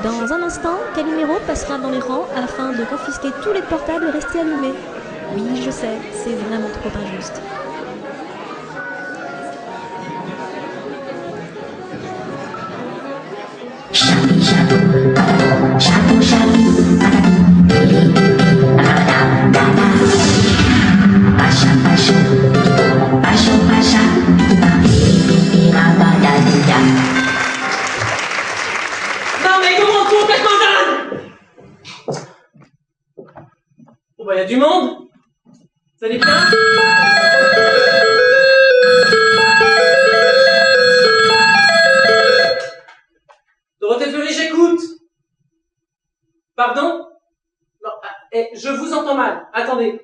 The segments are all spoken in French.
Dans un instant, Calimero passera dans les rangs afin de confisquer tous les portables restés allumés. Oui, je sais, c'est vraiment trop injuste. Non mais comment complètement dingue! Oh bah y a du monde! Vous allez bien? Dorothée Fleury, j'écoute! Pardon? Non, je vous entends mal. Attendez.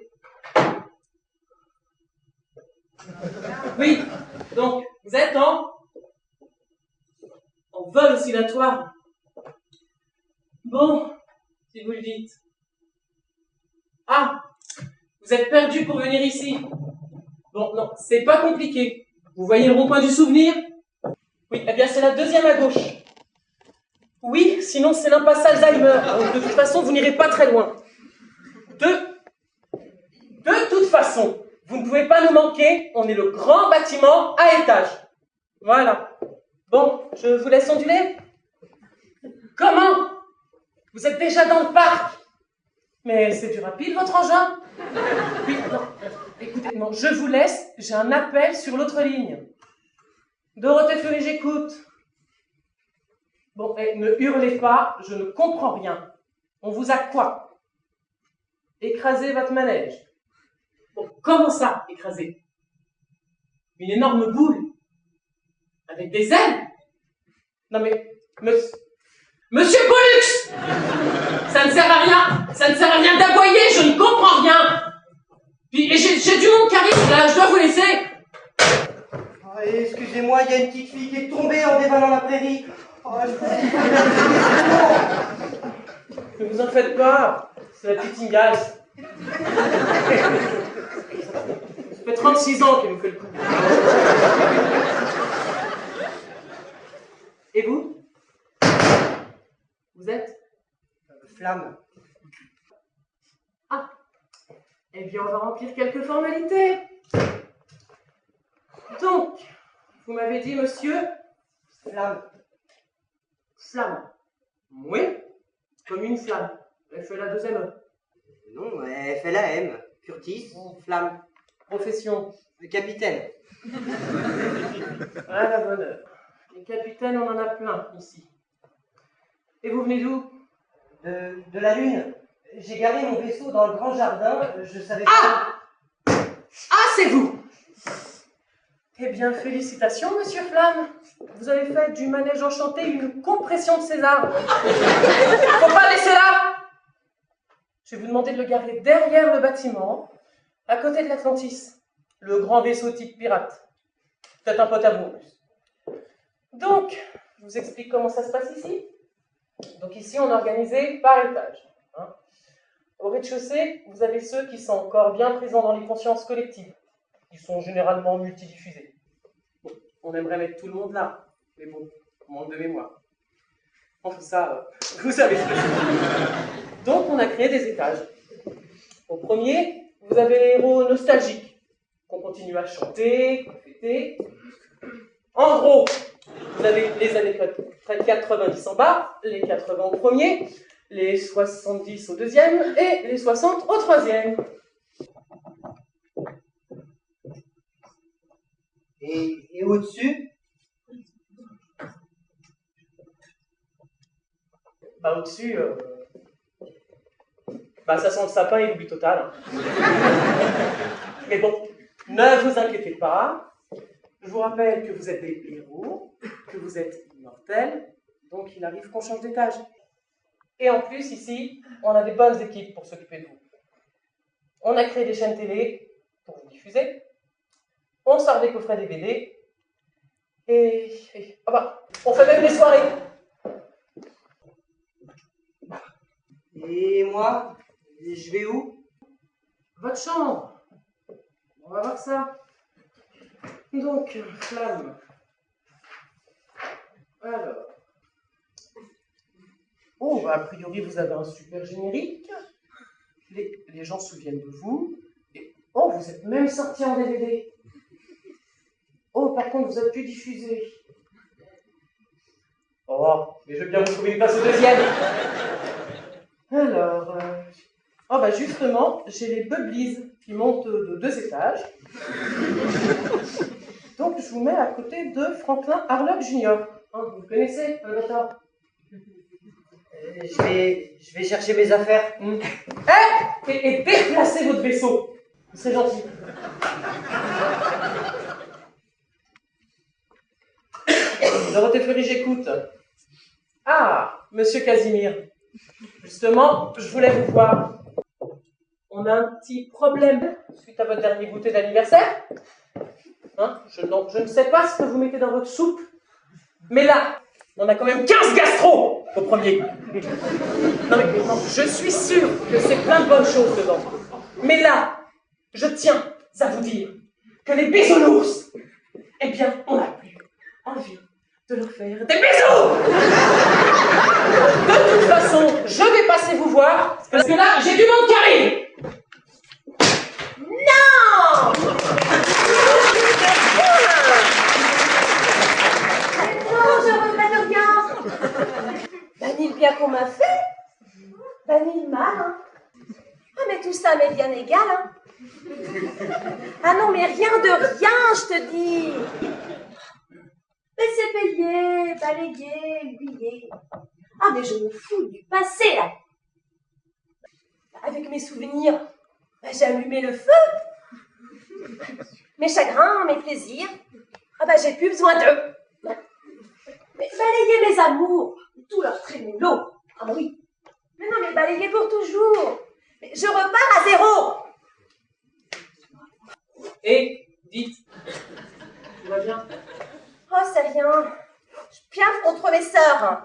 Oui, donc, vous êtes en vol oscillatoire. Bon, si vous le dites. Ah, vous êtes perdu pour venir ici. Bon, non, c'est pas compliqué. Vous voyez le rond-point du souvenir? Oui, eh bien c'est la deuxième à gauche. Oui, sinon c'est l'impasse Alzheimer. Donc, de toute façon, vous n'irez pas très loin. De toute façon, vous ne pouvez pas nous manquer. On est le grand bâtiment à étage. Voilà. Bon, je vous laisse onduler. Comment? Vous êtes déjà dans le parc? Mais c'est du rapide, votre engin? Oui, non, écoutez, non, je vous laisse. J'ai un appel sur l'autre ligne. Dorothée Fleury, j'écoute. Bon, ne hurlez pas, je ne comprends rien. On vous a quoi? Écrasé votre manège. Bon, comment ça, écrasé? Une énorme boule? Avec des ailes? Non mais, Monsieur Pollux! Ça ne sert à rien d'aboyer, je ne comprends rien! Puis, j'ai du monde qui arrive, là, je dois vous laisser! Oh, excusez-moi, il y a une petite fille qui est tombée en dévalant la prairie. Oh, je vous dis... Ne vous en faites pas, c'est la petite Ingalls. Ça fait 36 ans qu'elle me fait le coup. Et vous? Vous êtes? Flamme. Ah, eh bien on va remplir quelques formalités. Donc, vous m'avez dit monsieur? Flamme. Flamme. Oui, comme une flamme. Elle fait la deuxième E. Non, elle fait la M. Curtis, Flamme. Profession. Capitaine. Ah, la bonne heure. Les capitaines, on en a plein ici. Et vous venez d'où? De la Lune. J'ai garé mon vaisseau dans le grand jardin. Je savais pas... Ah, c'est vous! Eh bien, félicitations, monsieur Flamme. Vous avez fait du manège enchanté une compression de César. Faut pas le laisser là! Je vais vous demander de le garer derrière le bâtiment, à côté de l'Atlantis. Le grand vaisseau type pirate. Peut-être un pote à vous en plus. Donc, je vous explique comment ça se passe ici. Donc ici, on est organisé par étage. Hein. Au rez-de-chaussée, vous avez ceux qui sont encore bien présents dans les consciences collectives. Ils sont généralement multidiffusés. Bon, on aimerait mettre tout le monde là, mais bon, on manque de mémoire. Enfin ça, vous savez ce que c'est. Donc on a créé des étages. Au premier, vous avez les héros nostalgiques, qu'on continue à chanter, à fêter. En gros, vous avez les années 90 en bas, les 80 au premier, les 70 au deuxième et les 60 au troisième. Et au-dessus? Bah au-dessus, ça sent le sapin et l'oubli total. Mais bon, ne vous inquiétez pas. Je vous rappelle que vous êtes des héros, que vous êtes immortels, donc il arrive qu'on change d'étage. Et en plus, ici, on a des bonnes équipes pour s'occuper de vous. On a créé des chaînes télé pour vous diffuser. On sort des coffrets DVD. On fait même des soirées. Et moi? Je vais où? Votre chambre. On va voir ça. Donc, Flamme. Alors, Oh, bah, a priori, vous avez un super générique. Les gens se souviennent de vous. Et, oh, vous êtes même sorti en DVD. Oh, par contre, vous êtes plus diffusé. Oh, mais je veux bien vous trouver une place au deuxième. Alors, oh, bah, justement, j'ai les Bubblies qui montent de 2 étages. Donc, je vous mets à côté de Franklin Harlock Jr. Hein, vous le connaissez, Albator? Je vais chercher mes affaires. Et déplacez votre vaisseau. C'est gentil. Dorothée Fleury, j'écoute. Ah, monsieur Casimir. Justement, je voulais vous voir. On a un petit problème suite à votre dernier goûter d'anniversaire. Hein, je ne sais pas ce que vous mettez dans votre soupe, mais là, on a quand même 15 gastro au premier. Non mais non, je suis sûre que c'est plein de bonnes choses dedans. Mais là, je tiens à vous dire que les bisounours, eh bien, on n'a plus envie de leur faire des bisous. De toute façon, je vais passer vous voir, parce que là, j'ai du monde qui arrive. Non! Non, je regrette rien. Bah, ni le bien qu'on m'a fait, bah, ni le mal, hein. Ah, mais tout ça m'est bien égal, hein. Ah non, mais rien de rien, je te dis. Laissez payer, balayer, oublier. Ah, mais je me fous du passé, là. Avec mes souvenirs, bah, j'ai allumé le feu. Mes chagrins, mes plaisirs, ah bah j'ai plus besoin d'eux. Mais balayer mes amours, tout leur trémolo. Ah bah oui. Mais non, mais balayer pour toujours. Mais je repars à zéro. Et, dites, tout va bien? Oh, c'est rien. Je piaffe contre mes sœurs.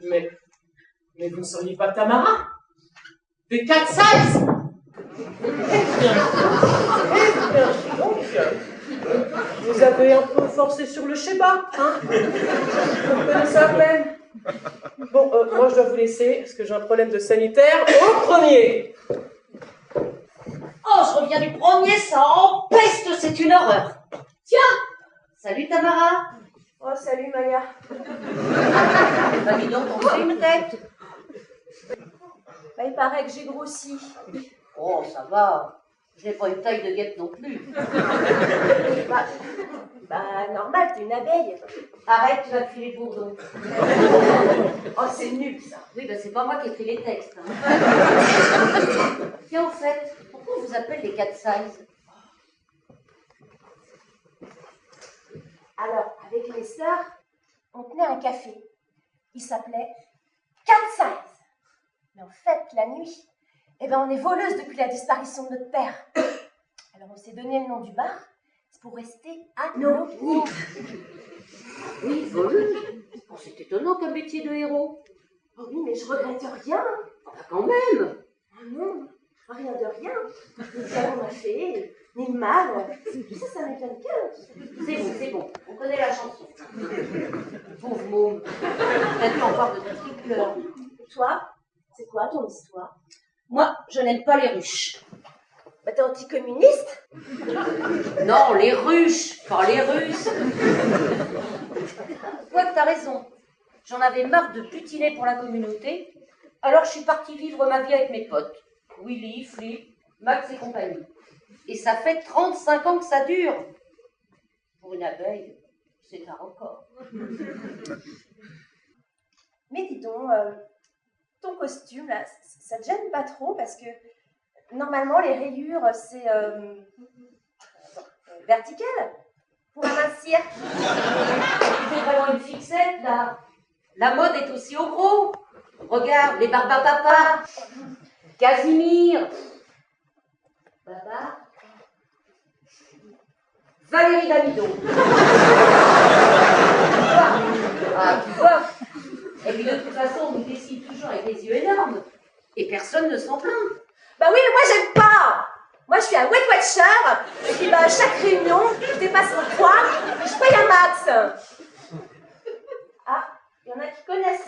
Mais vous ne seriez pas Tamara? Des 4 size? Donc, vous avez un peu forcé sur le schéma, hein? Vous connaissez à peine. Bon, moi je dois vous laisser, parce que j'ai un problème de sanitaire au premier. Oh, je reviens du premier, ça empeste, c'est une horreur. Tiens, salut Tamara. Oh, salut Maya. Bah dis donc, on fait une tête. Bah, il paraît que j'ai grossi. Oh, ça va. Je n'ai pas une taille de guêpe non plus. Bah, normal, t'es une abeille. Arrête, tu vas te filer le bourdon. Oh, c'est nul, ça. Oui, bah c'est pas moi qui écris les textes. Hein. Tiens, au fait, pourquoi on vous appelle les 4 size? Alors, avec mes sœurs, on tenait un café. Il s'appelait 4 size. Mais en fait, la nuit, eh ben, on est voleuses depuis la disparition de notre père. Alors, on s'est donné le nom du bar, c'est pour rester anonyme. Oui, voleuse. Oh, c'est étonnant comme métier de héros. Oh oui, mais je regrette rien. Ah, bah, quand même. Oh non, rien de rien. Ni bien qu'on m'a fait, ni de mal. Tout ça, ça m'étonne bien. C'est bon, on connaît la chanson. Pauvre môme. Maintenant, on parle de ta tripleur. Toi, c'est quoi ton histoire? Moi, je n'aime pas les ruches. Bah, t'es anticommuniste? Non, les ruches, pas les Russes. Toi, t'as raison. J'en avais marre de butiner pour la communauté, alors je suis partie vivre ma vie avec mes potes. Willy, Flip, Max et compagnie. Et ça fait 35 ans que ça dure. Pour une abeille, c'est un record. Mais dis donc, ton costume, là, ça te gêne pas trop parce que normalement, les rayures, c'est vertical pour amincir. C'est vraiment une fixette, là. La mode est aussi au gros. Regarde, les Barbapapa, Casimir, Baba, Valérie Damido. Ah, tu vois. Et puis de toute façon, on nous décide toujours avec les yeux énormes. Et personne ne s'en plaint. Bah oui, mais moi, j'aime pas. Moi, je suis un Weight Watcher. Et puis, bah, à chaque réunion, je dépasse mon poids et je paye un max. Ah, il y en a qui connaissent.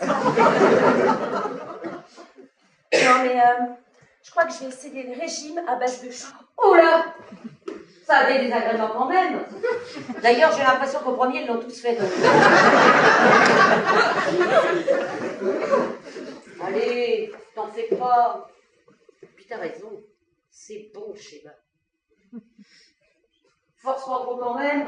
Non, mais je crois que je vais essayer le régime à base de choux. Oh là! Ça a des désagréments quand même. D'ailleurs, j'ai l'impression qu'au premier, ils l'ont tous fait. Donc. Allez, t'en fais pas. Puis t'as raison, c'est bon le schéma. Force-moi trop quand même.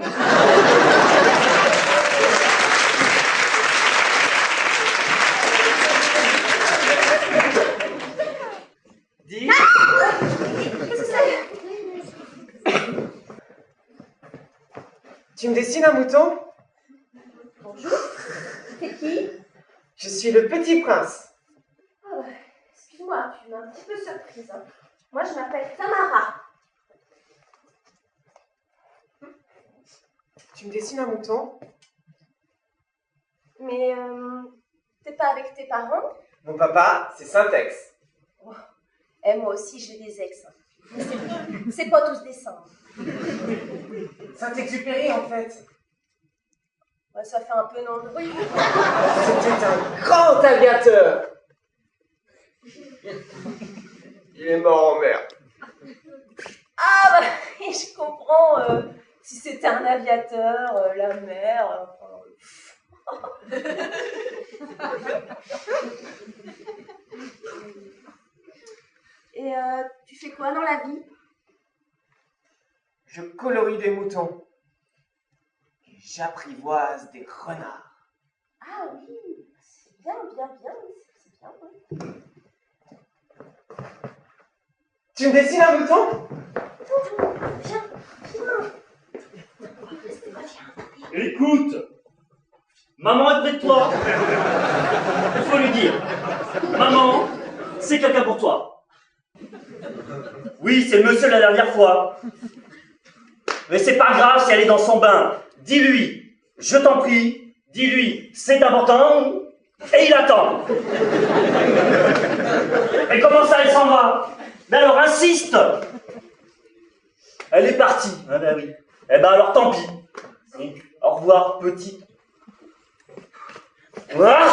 Dis. Qu'est-ce que c'est? Tu me dessines un mouton? Bonjour. C'est qui? Je suis le petit prince. Oh, excuse-moi, tu m'as un petit peu surprise. Hein. Moi, je m'appelle Tamara. Tu me dessines un mouton? Mais t'es pas avec tes parents? Mon papa, c'est Syntex. Oh. Eh, moi aussi, j'ai des ex. Hein. Mais c'est pas tous des saints. Saint-Exupéry, en fait. Ouais, ça fait un peu nom de rue. C'était un grand aviateur. Il est mort en mer. Ah, bah, je comprends. Si c'était un aviateur, la mer. Et tu fais quoi dans la vie? Je colorie des moutons. Et j'apprivoise des renards. Ah oui, c'est bien, c'est bien, oui. Tu me dessines un mouton? Viens. Écoute, maman est près de toi. Il faut lui dire, maman, c'est quelqu'un pour toi. Oui, c'est le monsieur de la dernière fois. Mais c'est pas grave si elle est dans son bain. Dis-lui, je t'en prie, dis-lui, c'est important, et il attend. Mais comment ça, elle s'en va? Mais alors, insiste. Elle est partie. Ah ben oui. Eh ben alors, tant pis. Donc, au revoir, petit. Ah,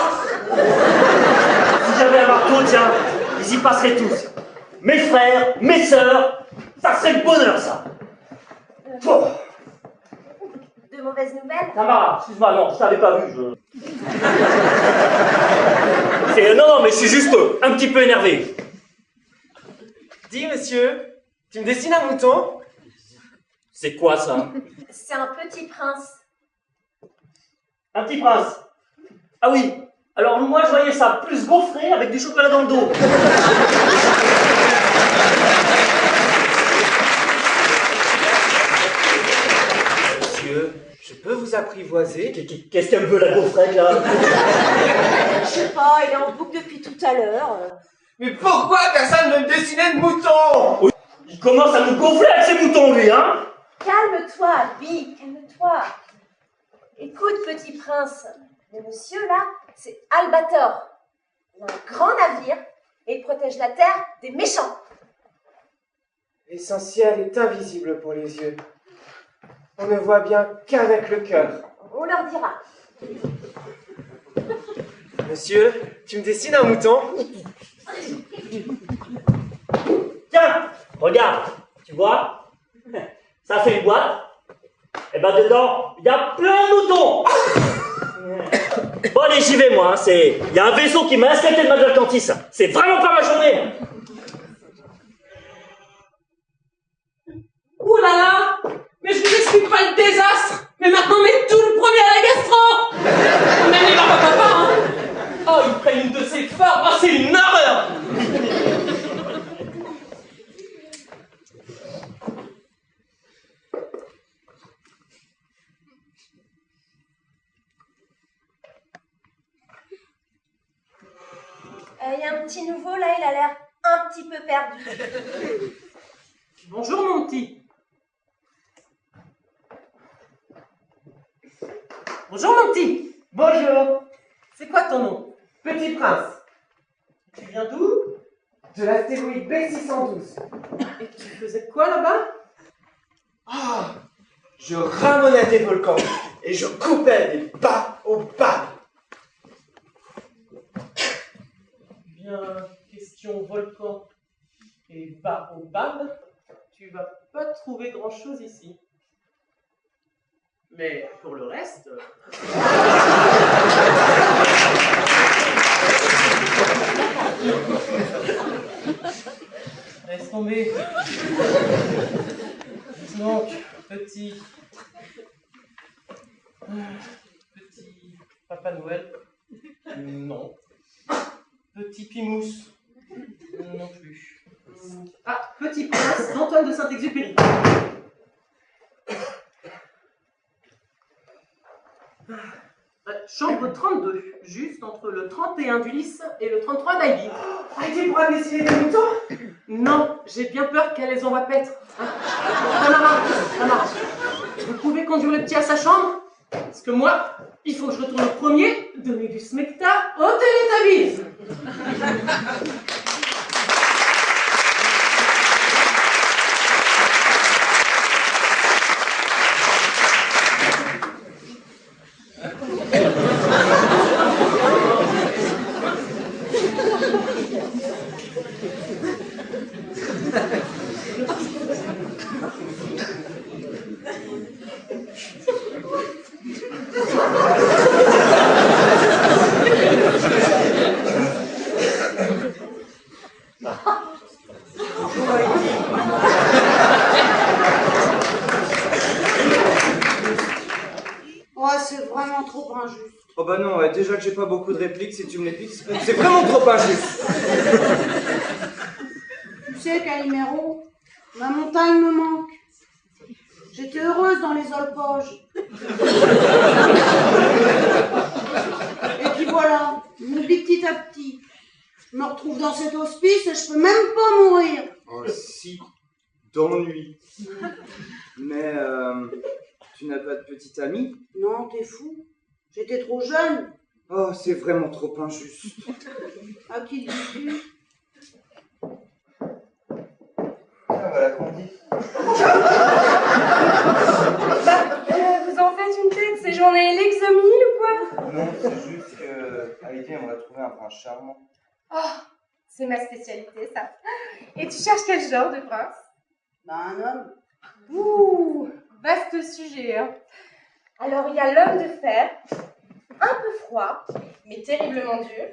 si j'avais un marteau, tiens, ils y passeraient tous. Mes frères, mes sœurs, ça serait le bonheur, ça. Oh. De mauvaises nouvelles? Tamara, excuse-moi, non, je t'avais pas vu, non, mais je suis juste un petit peu énervé. Dis, monsieur, tu me dessines un mouton? C'est quoi, ça? C'est un petit prince. Un petit prince. Ah oui, alors moi je voyais ça plus gaufré avec du chocolat dans le dos. Monsieur, je peux vous apprivoiser? Qu'est-ce qu'elle veut, la gaufrette, là? Je sais pas, il est en boucle depuis tout à l'heure. Mais pourquoi personne ne me dessinait de mouton? Il commence à nous gonfler avec ses moutons, lui, hein? Calme-toi, Bi, calme-toi. Écoute, petit prince, le monsieur là, c'est Albator. Il a un grand navire et il protège la terre des méchants. L'essentiel est invisible pour les yeux. On ne voit bien qu'avec le cœur. On leur dira. Monsieur, tu me dessines un mouton? Tiens, regarde, tu vois? Ça, c'est une boîte. Et ben dedans, il y a plein de moutons. Bon, allez, j'y vais, moi. Il y a un vaisseau qui m'a escalaté de Atlantis. C'est vraiment pas ma journée. Ouh là là! Mais je vous explique pas le désastre! Mais maintenant, on est tout le premier à la gastro! Même les papa, hein! Oh, ils prennent une de ces formes! Oh, c'est une horreur! Il y a un petit nouveau là, il a l'air un petit peu perdu. Bonjour, mon petit. Bonjour, mon petit. Bonjour, C'est quoi ton nom? petit prince. Tu viens d'où? De l'astéroïde B612. Et tu faisais quoi là-bas? Ah, je ramonais des volcans et je coupais des bas au bas. option volcan et baobab, tu vas pas trouver grand-chose ici. Mais pour le reste... Laisse tomber. Donc, petit Papa Noël, non. Petit Pimousse, non plus. Ah, Petit Prince d'Antoine de Saint-Exupéry. Chambre 32, juste entre le 31 d'Ulysse et le 33 d'Aïli. Arrêtez pour apaiser les moutons. Non, j'ai bien peur qu'elle les envoie paître. Tamara, vous pouvez conduire le petit à sa chambre? Parce que moi, il faut que je retourne au premier, donner du smecta au Télétabbies. Oh bah non, déjà que j'ai pas beaucoup de répliques, si tu me les piques, c'est vraiment trop injuste. Tu sais, Calimero, ma montagne me manque. J'étais heureuse dans les alpages. Et puis voilà, je m'oublie petit à petit. Je me retrouve dans cet hospice et je peux même pas mourir. Oh si, d'ennui. Mais tu n'as pas de petite amie? Non, t'es fou. J'étais trop jeune. Oh, c'est vraiment trop injuste. À qui le dis-tu? Ah, voilà qu'on dit. Vous en faites une tête, c'est journée l'exomile ou quoi? Non, c'est juste que Heidi aimerait trouver un prince charmant. Oh, c'est ma spécialité ça. Et tu cherches quel genre de prince? Bah, un homme. Ouh, vaste sujet, hein. Alors, il y a l'homme de fer, un peu froid, mais terriblement dur.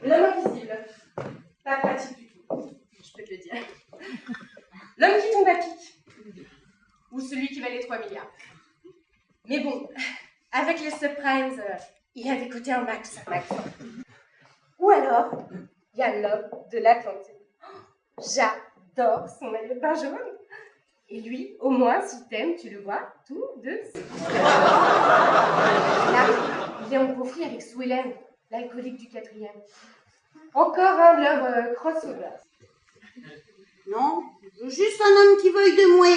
L'homme invisible, pas pratique du tout, je peux te le dire. L'homme qui tombe à pic, ou celui qui valait 3 milliards. Mais bon, avec les subprimes, il avait coûté un max. Ou alors, il y a l'homme de l'Atlantide. J'adore son maillot de bain jaune. Et lui, au moins, si t'aimes, tu le vois tout de suite. Là, il est en conflit avec Sue Ellen, l'alcoolique du 4e. Encore un de leurs crossover. Non, je veux juste un homme qui veuille de moi.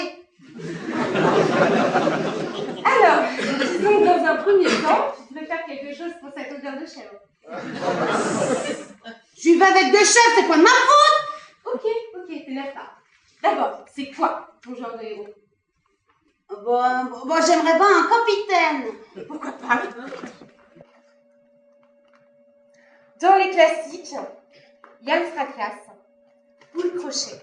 Alors, disons que dans un premier temps, tu devrais faire quelque chose pour cette odeur de chèvre. Je vais avec deux chefs, c'est quoi de ma faute? Ok, t'énerve pas. D'abord, c'est quoi ton genre de héros? Bon, j'aimerais bien un capitaine. Pourquoi pas? Dans les classiques, il y a le fracas ou le crochet.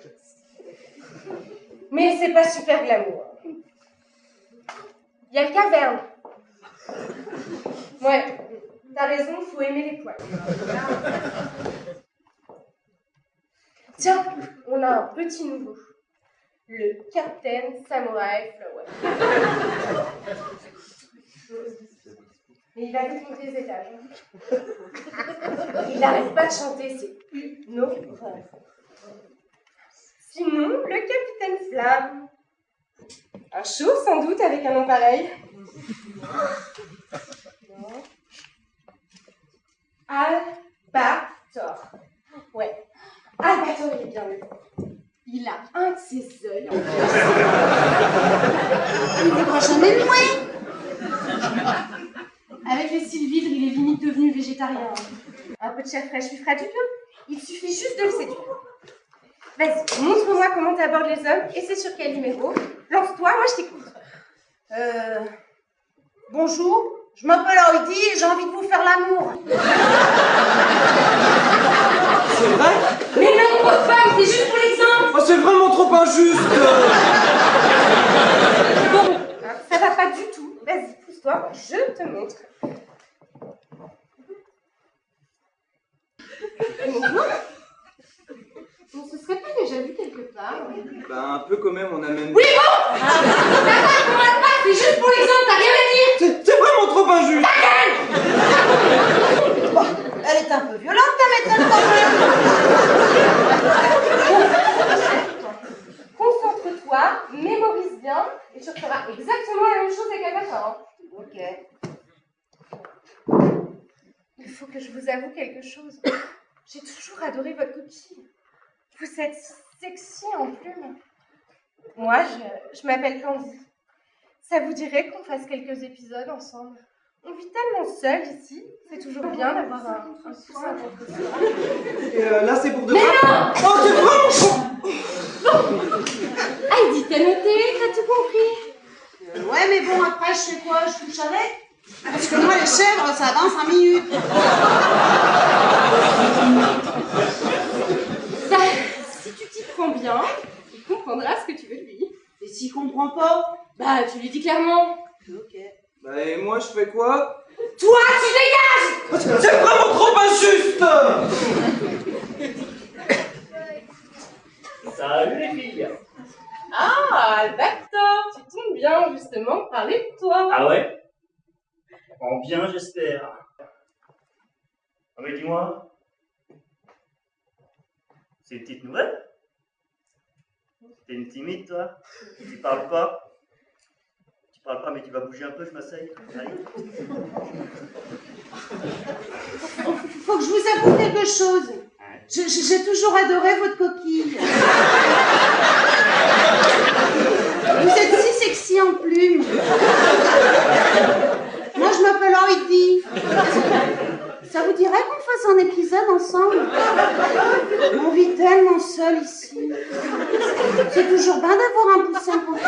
Mais c'est pas super glamour. Il y a le caverne. Ouais, t'as raison, faut aimer les poils. Tiens, on a un petit nouveau. Le Captain Samurai Flower. Mais il va vite monter les étages. Il n'arrête pas de chanter, c'est une horreur. Sinon, le Capitaine Flamme. Un chauve sans doute avec un nom pareil. Non. Albator. Ouais, Albator il est bien le. Il a un de ses œils en plus. Il ne voudra jamais de moi. Avec le Sylvidre, il est limite devenu végétarien. Un peu de chair fraîche lui fera du bien. Il suffit juste de le séduire. Vas-y, montre-moi comment tu abordes les hommes et c'est sur quel numéro. Lance-toi, moi je t'écoute. Bonjour, je m'appelle Heidi et j'ai envie de vous faire l'amour. c'est vrai? Mais non, pauvre femme, c'est juste pour l'exemple. Oh, c'est vraiment trop injuste. Bon, ça va pas du tout. Vas-y, pousse-toi, je te montre. On se serait pas déjà vu quelque part? Ben, un peu quand même, on a même... Oui, bon! C'est juste pour l'exemple, t'as rien à dire! C'est vraiment trop injuste. Bon, elle est un peu violente, ta maîtresse, quand même. Concentre-toi, mémorise bien, et tu referas exactement la même chose avec Agatha. Ok. Il faut que je vous avoue quelque chose. J'ai toujours adoré votre coquille. Vous êtes sexy en plumes. Moi, je m'appelle Candy. Ça vous dirait qu'on fasse quelques épisodes ensemble? On vit tellement seul ici, c'est toujours bien d'avoir un coussin contre soi. Et là, c'est pour de... Mais non! Oh, c'est vraiment... Heidi, t'as noté? T'as tout compris? Ouais, mais bon, après, je fais quoi? Je touche avec? Parce que moi, les chèvres, ça danse 5 minutes. Bah, si tu t'y prends bien, il comprendra ce que tu veux lui dire. Et s'il comprend pas? Bah, tu lui dis clairement. Ok. Bah, et moi, je fais quoi? Toi, tu dégages! C'est vraiment trop injuste. Salut les filles. Ah, d'accord, tu tombes bien justement pour parler de toi. Ah ouais? En bien, j'espère. Ah mais dis-moi, c'est une petite nouvelle? T'es une timide, toi? Tu parles pas? Tu parles pas, mais tu vas bouger un peu, je m'asseye. Allez. Faut que je vous avoue quelque chose. J'ai toujours adoré votre coquille. Vous êtes si sexy en plumes. Moi, je m'appelle Heidi. Ça vous dirait qu'on fasse un épisode ensemble? On vit tellement seul ici. C'est toujours bien d'avoir un poussin pour ça.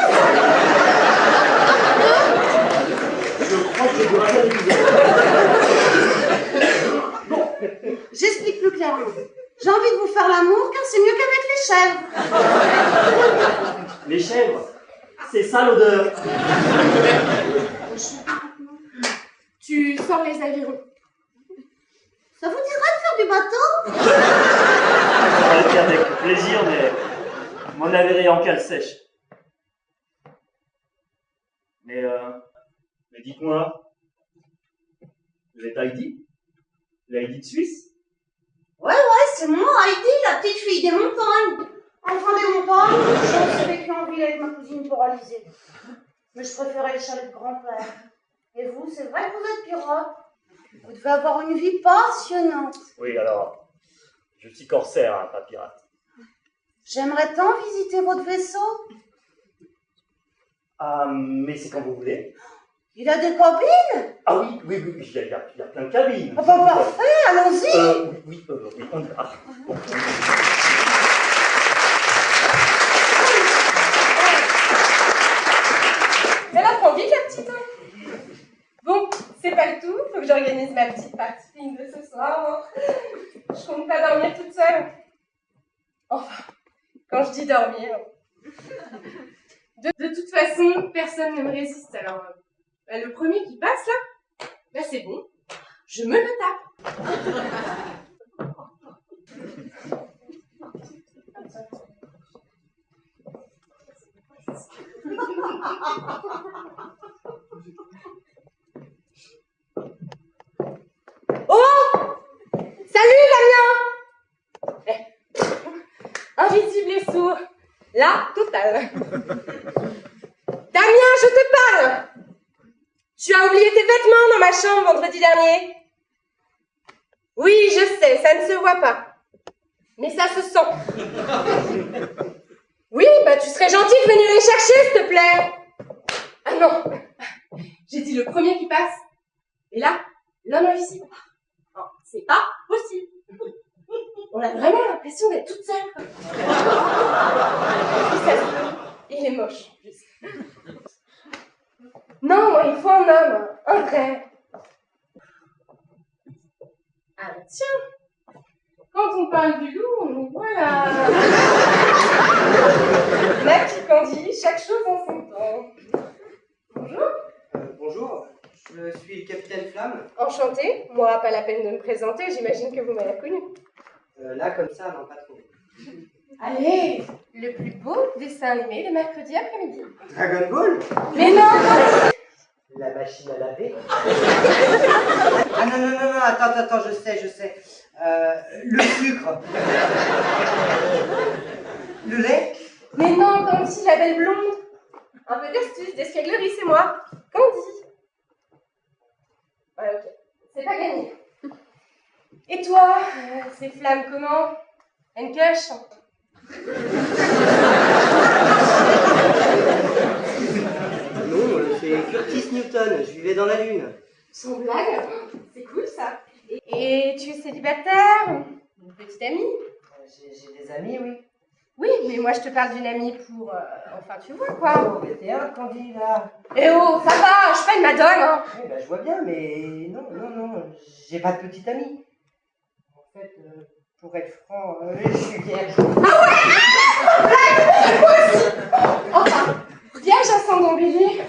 Je crois que je dois faire l'épisode. J'explique plus clairement. J'ai envie de vous faire l'amour car c'est mieux qu'avec les chèvres. Les chèvres, c'est ça l'odeur. Tu sors les avirons. Ça vous dirait de faire du bateau? On va le faire avec plaisir, mais mon avéré en cale sèche. Mais dites-moi, vous êtes Heidi? L'Heidi de Suisse? Ouais, c'est moi, Heidi, la petite fille des montagnes. Enfin, des montagnes, j'ai aussi vécu en ville avec ma cousine paralysée. Mais je préférais le chalet de grand-père. Et vous, c'est vrai que vous êtes pilote? Vous devez avoir une vie passionnante. Oui, alors, je suis corsaire, hein, pas pirate. J'aimerais tant visiter votre vaisseau. Ah, mais c'est quand vous voulez. Il a des cabines? Ah oui, il y a plein de cabines. Ah bah parfait, allons-y. Oui, on y va. Bon. Elle apprend vite, la petite. Bon, c'est pas le tout. Faut que j'organise ma petite partie fine de ce soir. Je compte pas dormir toute seule. Enfin, quand je dis dormir. De toute façon, personne ne me résiste. Alors, le premier qui passe là, bah c'est bon. Je me le tape. Oh! Salut Damien! Invisible et sourd. La totale. Damien, je te parle! Tu as oublié tes vêtements dans ma chambre vendredi dernier. Oui, je sais, ça ne se voit pas. Mais ça se sent. Oui, bah tu serais gentil de venir les chercher, s'il te plaît. Ah non, j'ai dit le premier qui passe. Et là, l'homme invisible. Non, c'est pas possible. On a vraiment l'impression d'être toute seule. Quoi. Et ça se peut. Il est moche, en plus. Non, moi, il faut un homme, un vrai. Ah tiens, Quand on parle du loup, voilà. Ma petite Candy, chaque chose en son temps. Bonjour. Bonjour, je suis le capitaine Flamme. Enchantée. Moi, pas la peine de me présenter, j'imagine que vous m'avez connue. Là, comme ça, non, pas trop. Allez, le plus beau dessin animé le mercredi après-midi. Dragon Ball? Mais non. La machine à laver? Ah non, non, non, non, attends, je sais. Le sucre. Le lait? Mais non, Candy, la belle blonde. Un peu d'astuce, d'escaglerie, c'est moi. Candy. Ouais, ok. C'est pas gagné. Et toi, c'est Flamme comment? Une cache? Non, c'est Curtis Newton, je vivais dans la Lune. Sans blague? C'est cool ça. Et tu es célibataire? Une petite amie? J'ai des amis, oui. Oui, mais moi je te parle d'une amie pour... enfin, tu vois quoi. Oh, mais t'es un Candy, là. Eh oh, ça va, je suis pas une madone, hein. Oui, bah, je vois bien, mais non, j'ai pas de petite amie. En fait, pour être franc, je suis vierge. Enfin, vierge ascendant bélier.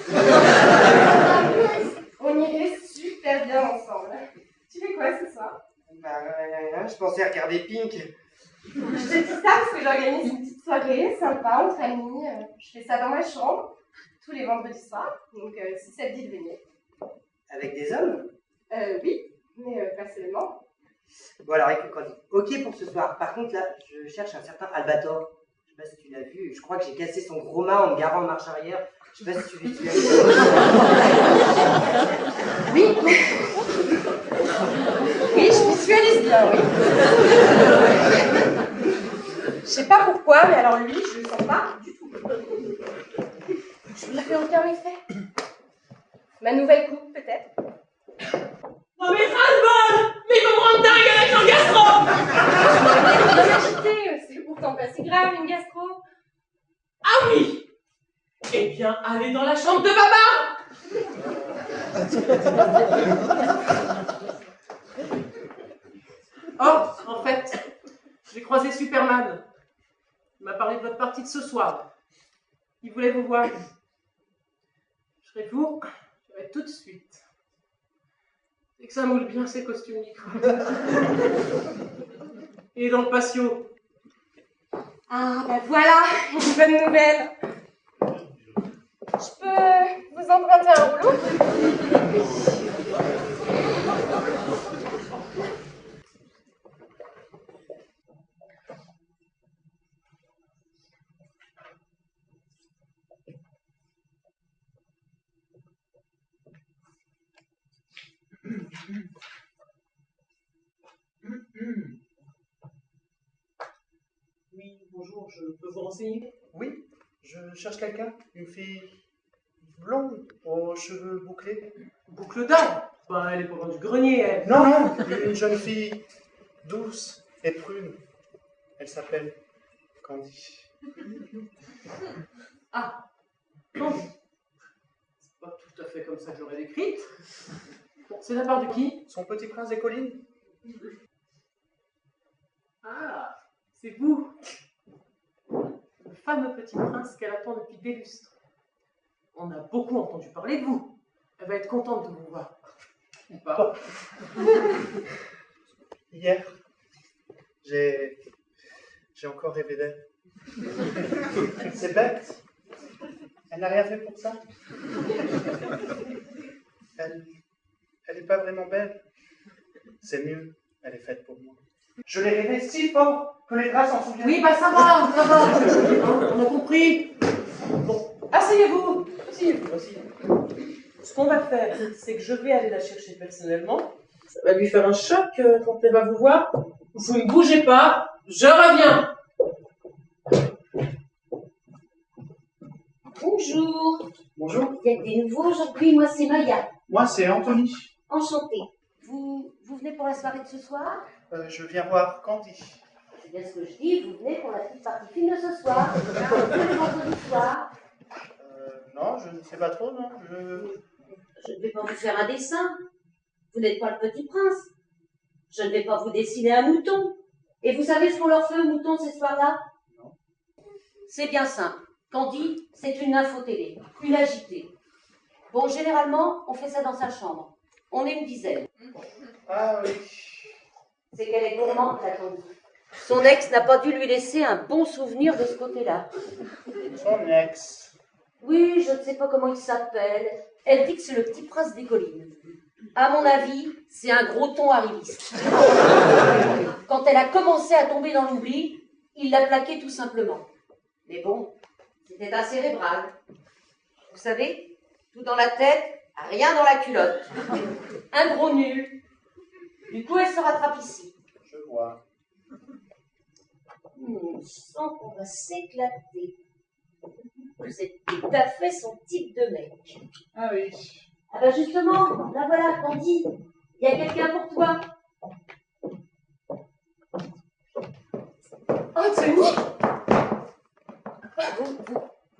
On irait super bien ensemble. Tu fais quoi ce soir? Bah, je pensais regarder Pink. Je te dis ça parce que j'organise une petite soirée sympa entre amis. Je fais ça dans ma chambre, tous les vendredis soirs. Donc si ça te dit de venir. Avec des hommes? Oui, mais pas seulement. Bon, alors écoute, Candy, ok pour ce soir. Par contre, là, je cherche un certain Albator. Je sais pas si tu l'as vu, je crois que j'ai cassé son gros mât en me garant en marche arrière. Je sais pas si tu l'as vu. Oui. Oui, je visualise bien, oui. Je sais pas pourquoi, mais alors lui, je le sens pas du tout. Je lui fais aucun effet. Ma nouvelle coupe, peut-être. Non mais ras-le-bol! Mais ils vont me rendre dingue avec un gastro! Non m'agiter, c'est pourtant pas si grave, une gastro. Ah oui! Eh bien, allez dans la chambre de Baba! Oh, en fait, j'ai croisé Superman. Il m'a parlé de votre partie de ce soir. Il voulait vous voir. Je serai vous, je vais tout de suite. C'est que ça moule bien ces costumes micro. Il est dans le patio. Ah, ben voilà, une bonne nouvelle. Je peux vous emprunter un rouleau? Oui, bonjour, je peux vous renseigner? Oui, je cherche quelqu'un, une fille blonde, aux cheveux bouclés. Boucle d'or? Ben, elle est pas dans du grenier, elle. Non, une jeune fille douce et prune. Elle s'appelle Candy. Ah, Candy. C'est pas tout à fait comme ça que j'aurais décrite. Bon, c'est de la part de qui? Son petit prince des collines. Ah, c'est vous. Le fameux petit prince qu'elle attend depuis des lustres. On a beaucoup entendu parler de vous. Elle va être contente de vous voir. Ou pas? Hier, j'ai encore rêvé d'elle. C'est bête. Elle n'a rien fait pour ça. Elle n'est pas vraiment belle. C'est mieux, elle est faite pour moi. Je l'ai rêvé si fort que les draps s'en souviennent. Oui, bah ça va. On a compris. Bon, asseyez-vous. Asseyez-vous. Ce qu'on va faire, c'est que je vais aller la chercher personnellement. Ça va lui faire un choc quand elle va vous voir. Vous ne bougez pas, je reviens. Bonjour. Bonjour. Il y a des nouveaux aujourd'hui, moi c'est Maya. Moi, c'est Anthony. Enchantée. Vous venez pour la soirée de ce soir? Je viens voir Candy. C'est bien ce que je dis, vous venez pour la petite partie film de ce soir. Le vendredi soir. Non, je ne sais pas trop, non. Je ne vais pas vous faire un dessin. Vous n'êtes pas le petit prince. Je ne vais pas vous dessiner un mouton. Et vous savez ce qu'on leur fait aux moutons ces soirs-là? Non. C'est bien simple. Candy, c'est une info-télé, une agitée. Bon, généralement, on fait ça dans sa chambre. On est une dizaine. Ah oui. C'est qu'elle est gourmande, la Candy. Son ex n'a pas dû lui laisser un bon souvenir de ce côté-là. Son ex. Oui, je ne sais pas comment il s'appelle. Elle dit que c'est le petit prince des collines. À mon avis, c'est un gros ton arriviste. Quand elle a commencé à tomber dans l'oubli, il l'a plaqué tout simplement. Mais bon, c'était un cérébral. Vous savez, tout dans la tête, rien dans la culotte. Un gros nul. Du coup, elle se rattrape ici. Je vois. Je sens qu'on va s'éclater. Vous êtes tout à fait son type de mec. Ah oui. Ah bah justement, là voilà, Candy, il y a quelqu'un pour toi. Anthony!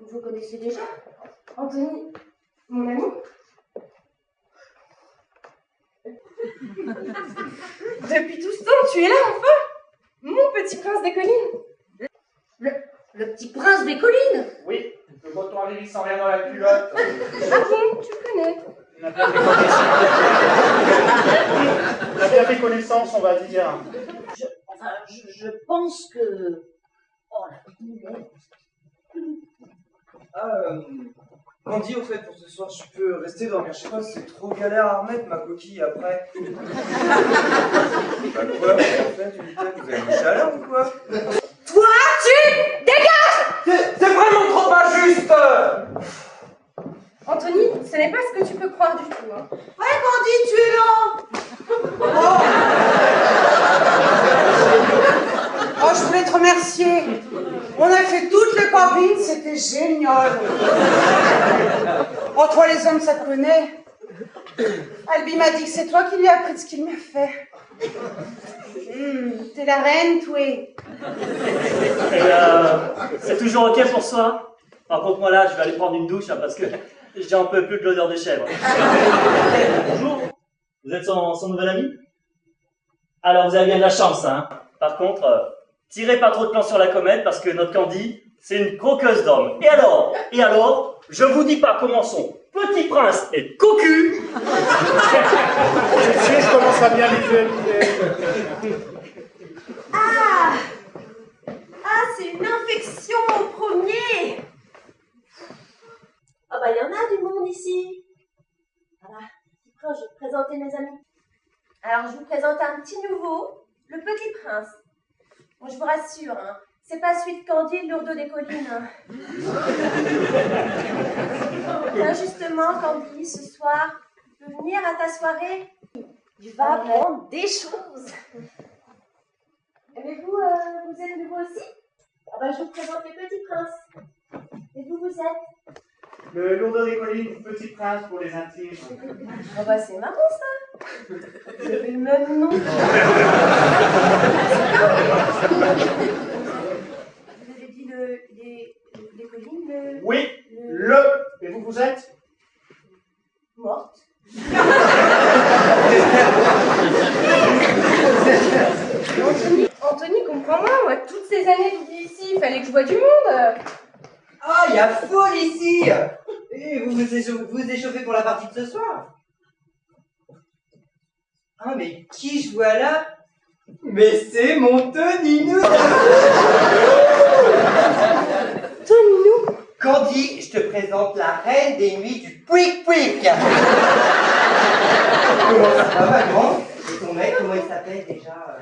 Vous connaissez déjà? Anthony, mon ami? Depuis tout ce temps, tu es là enfin? Mon petit prince des collines! Le petit prince des collines? Oui, le coton arrive sans rien dans la culotte. Ah bon, tu le connais? On a bien fait connaissance. On a bien fait connaissance, on va dire. Je pense que... Oh la poulette. Candy, au fait, pour ce soir, je peux rester dormir chez toi, c'est trop galère à remettre ma coquille après. Bah quoi, en fait, vous avez une chaleur ou quoi? Toi, tu dégages! C'est vraiment trop injuste! Anthony, ce n'est pas ce que tu peux croire du tout. Hein. Ouais, Candy, tu es là. Oh, je voulais te remercier. On a fait toute le camping, c'était génial. Oh, toi, les hommes, ça te connaît. Albi m'a dit que c'est toi qui lui as appris de ce qu'il m'a fait. T'es la reine, toi. Et c'est toujours ok pour soi? Par contre, moi là, je vais aller prendre une douche hein, parce que j'en peux plus de l'odeur de chèvre. Bonjour, vous êtes son nouvel ami? Alors, vous avez bien de la chance, hein. Par contre, tirez pas trop de plans sur la comète parce que notre Candy, c'est une croqueuse d'hommes. Et alors, je vous dis pas comment son petit prince est cocu. Je commence à bien visualiser. Ah, c'est une infection au premier. Ah bah il y en a du monde ici. Voilà, je vais te présenter mes amis. Alors, je vous présente un petit nouveau, le petit prince. Bon, je vous rassure, hein, c'est pas celui de Candy, le lourdeau des collines. Hein. Justement, Candy, ce soir, tu peux venir à ta soirée. Tu vas apprendre des choses. Mais vous êtes nouveau aussi? Ah bah je vous présente les petits princes. Et vous êtes? Le lourdeau des collines, petit prince pour les intimes. Oh bah c'est marrant ça. Vous avez le même nom. Vous avez dit les collines, Oui, Et vous êtes? morte. Anthony, comprends-moi, moi, toutes ces années que je vis ici, il fallait que je voie du monde. Ah, il y a foule ici. Et vous échauffez pour la partie de ce soir? Ah, mais qui je vois là? Mais c'est mon Tonino. Tonino? Candy, je te présente la reine des nuits du Pouic-Pouic. Comment ça va, maman? Et ton mec, comment il s'appelle déjà?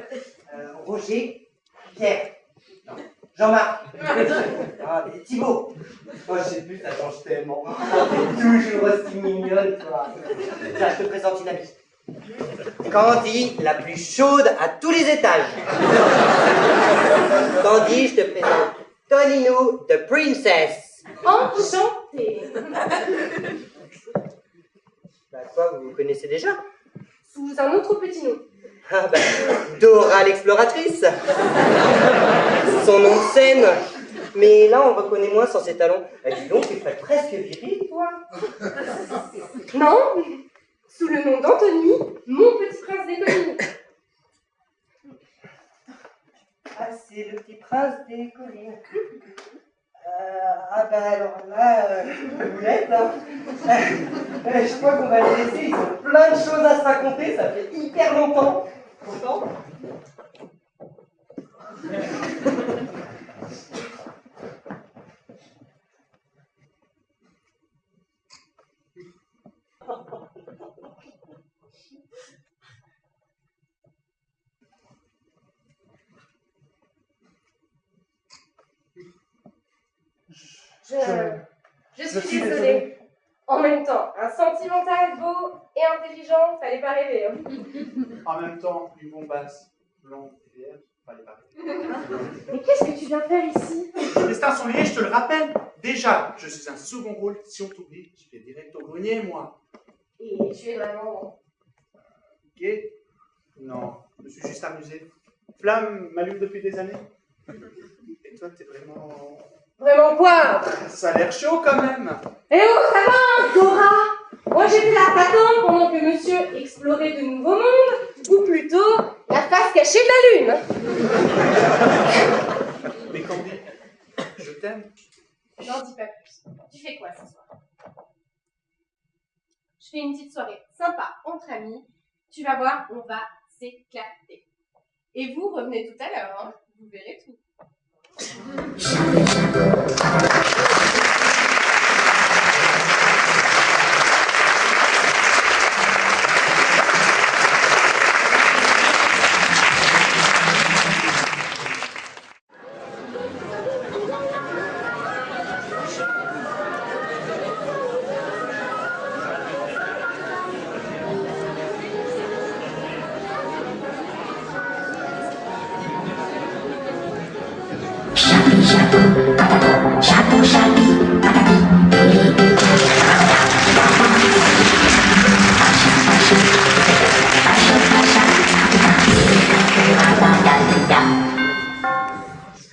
Roger? Pierre? Non. Jean-Marc? Ah, Thibaut? Oh, je sais plus, ça change tellement. T'es toujours aussi mignonne, toi. Tiens, je te présente une amie. Candy, la plus chaude à tous les étages. Candy, je te présente Tonino, the princess. Enchantée. Bah quoi, vous connaissez déjà? Sous un autre petit nom. Ah bah, Dora l'exploratrice. Son nom de scène. Mais là, on reconnaît moins sans ses talons. Bah, dis donc, tu ferais presque viril, toi. Non, sous le nom d'Anthony, mon petit prince des collines. Ah, c'est le petit prince des collines. Ah ben alors là, vous l'êtes, hein. Je crois qu'on va les laisser, ils ont plein de choses à se raconter, ça fait hyper longtemps. Content? Je suis désolée. En même temps, un sentimental, beau et intelligent, fallait pas rêver. Hein. En même temps, une bombasse, blonde et vierge, fallait pas rêver. Mais qu'est-ce que tu viens faire ici? Les destins sont liés, je te le rappelle. Déjà, je suis un second rôle. Si on t'oublie, je vais direct au grenier, moi. Et tu es vraiment... Gay? Non, je me suis juste amusé. Flamme m'allume depuis des années. Et toi, t'es vraiment... Vraiment quoi? Ça a l'air chaud quand même. Eh oh, ça va, hein, Dora? Moi j'étais là t'attendre pendant que monsieur explorait de nouveaux mondes, ou plutôt la face cachée de la lune. Mais Candy, je t'aime. N'en dis pas plus. Tu fais quoi ce soir? Je fais une petite soirée sympa entre amis. Tu vas voir, on va s'éclater. Et vous revenez tout à l'heure, hein? Vous verrez tout.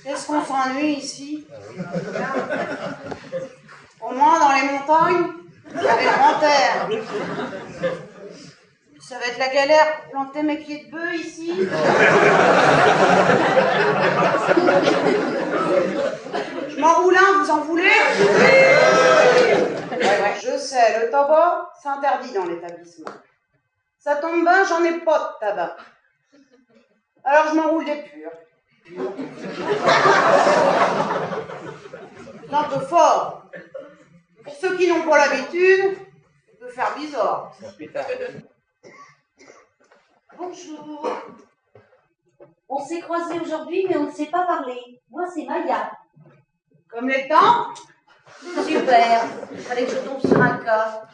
Qu'est-ce qu'on s'ennuie ici? Au moins dans les montagnes, il y avait le grand air. Ça va être la galère pour planter mes pieds de bœuf ici. Je m'enroule un, vous en voulez? Ouais, je sais, le tabac, c'est interdit dans l'établissement. Ça tombe bien, j'en ai pas de tabac. Alors je m'enroule des purs. C'est un peu fort. Pour ceux qui n'ont pas l'habitude, ça peut faire bizarre. Bonjour. On s'est croisés aujourd'hui, mais on ne s'est pas parlé. Moi, c'est Maya. Comme les temps? Super. Il fallait que je tombe sur un cas.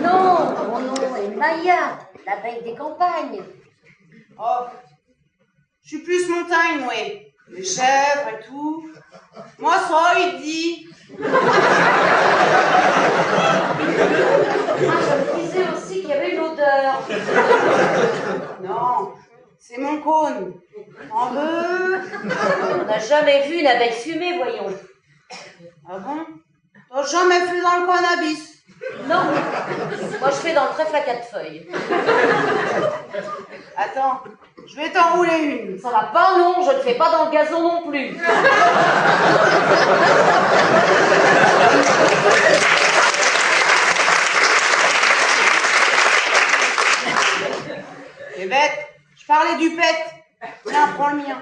Non, mon nom est Maya, la belle des campagnes. Oh, je suis plus montagne, oui. Les chèvres et tout. Moi, ça, il dit. Je me disais aussi qu'il y avait une odeur. Non, c'est mon cône. En veux? On n'a jamais vu une abeille fumée, voyons. Ah bon? T'as jamais fait dans le cannabis? Non, moi je fais dans le trèfle à 4 feuilles. Attends, je vais t'enrouler une. Ça va pas, non, je ne fais pas dans le gazon non plus. T'es bête, je parlais du pet. Tiens, prends le mien.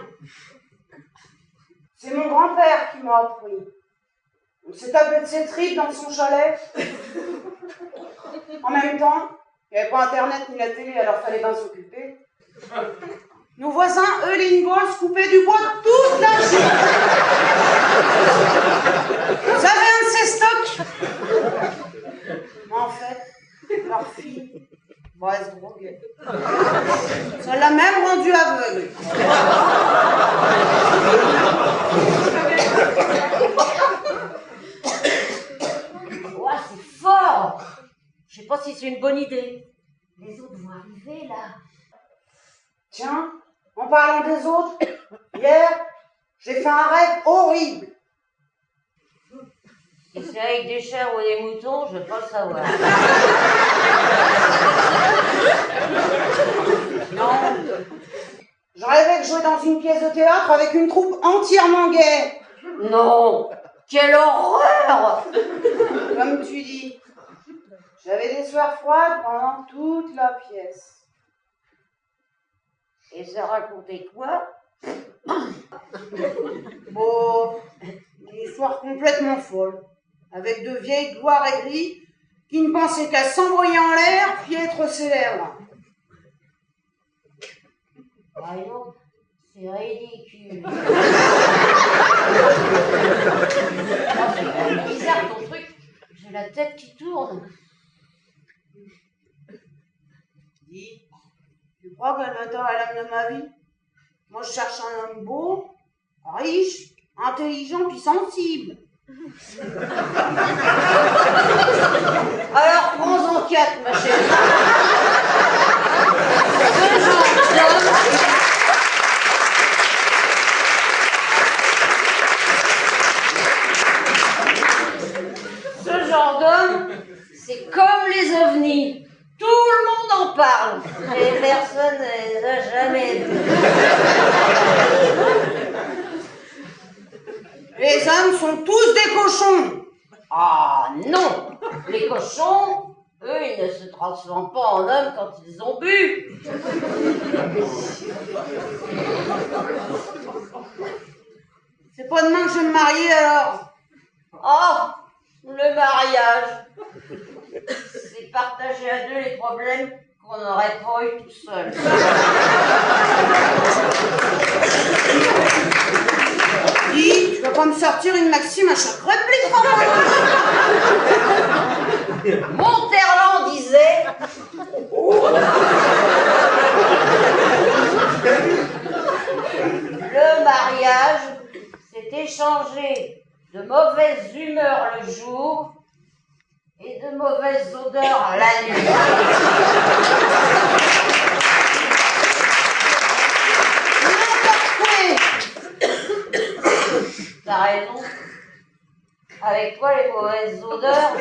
C'est mon grand-père qui m'a appris. On s'est tapé de ses tripes dans son chalet. En même temps, il n'y avait pas internet ni la télé, alors fallait bien s'occuper. Nos voisins, eux, les Ingalls, coupaient du bois toute la journée. Vous avez un de ces stocks? Mais en fait, leur fille, bah, elle se droguait. Ça l'a même rendu aveugle. Ouais, c'est fort. Je sais pas si c'est une bonne idée. Les autres vont arriver, là. Tiens, en parlant des autres, hier, j'ai fait un rêve horrible. Et c'est avec des chèvres ou des moutons, je veux pas le savoir. Non, je rêvais que je jouais dans le une pièce de théâtre avec une troupe entièrement gay. Non, quelle horreur! Comme tu dis, j'avais des sueurs froides pendant toute la pièce. Et ça racontait quoi? Bon, une histoire complètement folle, avec de vieilles gloires aigries qui ne pensaient qu'à s'envoyer en l'air puis être célèbres. Voyons, c'est ridicule. C'est quand même bizarre ton truc. J'ai la tête qui tourne. Dis, tu crois qu'elle va être l'âme de ma vie? Moi, je cherche un homme beau, riche, intelligent puis sensible. Alors prends-en 4, ma chérie. Ce genre d'homme, c'est comme les ovnis. Tout le monde en parle. Et personne ne les a jamais vus. Les hommes sont tous des cochons. Ah non! Les cochons, eux, ils ne se transforment pas en hommes quand ils ont bu. C'est pas demain que je vais me marier alors. Oh, le mariage. C'est partager à deux les problèmes qu'on n'aurait pas eu tout seul. Dis, tu vas pas me sortir une maxime à chaque réplique, Monterland disait... Le mariage, c'est échanger de mauvaise humeur le jour et de mauvaises odeurs la nuit. T'as raison. Avec toi, les mauvaises odeurs,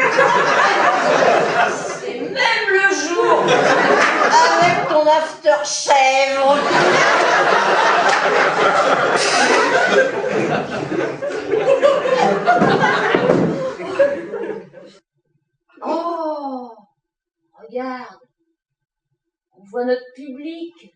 c'est même le jour, avec ton after-chèvre. Oh, regarde, on voit notre public.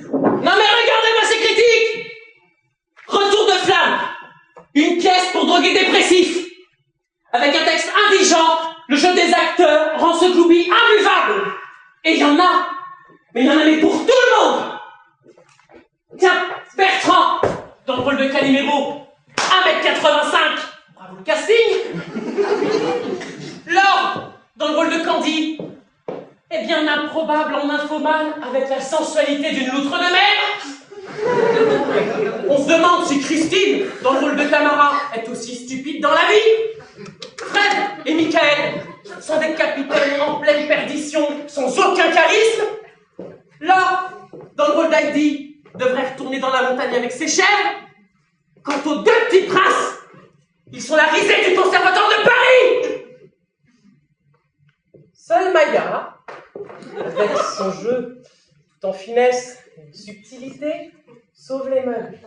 Non mais regardez-moi ces critiques! Retour de flamme! Une pièce pour drogués dépressifs! Avec un texte indigent, le jeu des acteurs rend ce gloubi imbuvable! Et il y en a! Mais il y en a mais pour tout le monde! Tiens, Bertrand, dans le rôle de Calimero, 1m85, bravo le casting! Laure, dans le rôle de Candy, eh bien improbable en nymphomane avec la sensualité d'une loutre de mer. On se demande si Christine, dans le rôle de Tamara, est aussi stupide dans la vie. Fred et Michael sont des capitaines en pleine perdition, sans aucun charisme. Laure, dans le rôle d'Heidi, devrait retourner dans la montagne avec ses chèvres. Quant aux deux petits princes, ils sont la risée du conservatoire de Paris. Seule Maya, avec son jeu tout en finesse et subtilité, sauve les meubles.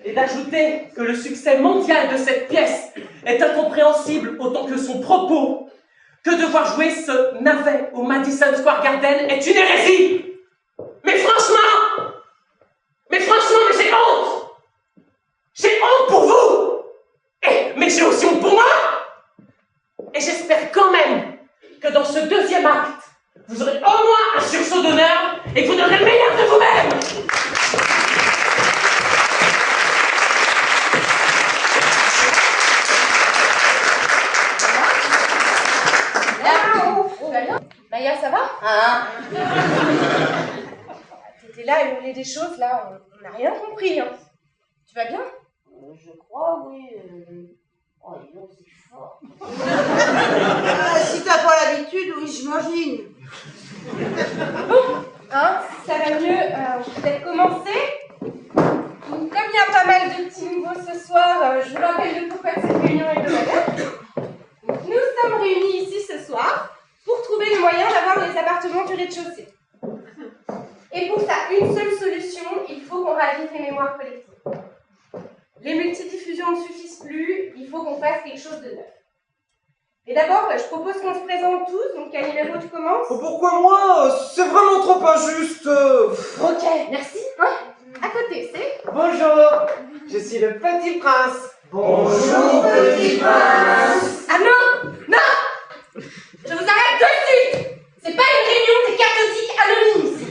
Et d'ajouter que le succès mondial de cette pièce est incompréhensible autant que son propos, que devoir jouer ce navet au Madison Square Garden est une hérésie. Mais franchement, mais j'ai honte. J'ai honte pour vous. Mais j'ai aussi honte pour moi. Et j'espère quand même que dans ce deuxième acte, vous aurez au moins un sursaut d'honneur et que vous donnerez le meilleur de vous-même. Maya, ça va? Hein? T'étais là, elle voulait des choses, là, on n'a rien compris. Hein. Tu vas bien? Je crois, oui. Oh, donc c'est fort. Si t'as pas l'habitude, oui, j'imagine. Bon, hein, ça va mieux, on peut peut-être commencer. Donc, comme il y a pas mal de petits nouveaux ce soir, je vous rappelle le pourquoi de cette réunion hebdomadaire. Nous sommes réunis ici ce soir pour trouver le moyen d'avoir les appartements du rez-de-chaussée. Et pour ça, une seule solution, il faut qu'on ravive les mémoires collectives. Les multidiffusions ne suffisent plus, il faut qu'on fasse quelque chose de neuf. Et d'abord, je propose qu'on se présente tous, donc quel numéro tu commences? Pourquoi moi? C'est vraiment trop injuste. Ok, merci. Hein? À côté, c'est... Bonjour, je suis le petit prince. Bonjour, petit prince. Ah non! Non! Je vous arrête de suite! C'est pas une réunion des cathodiques anonymes ici.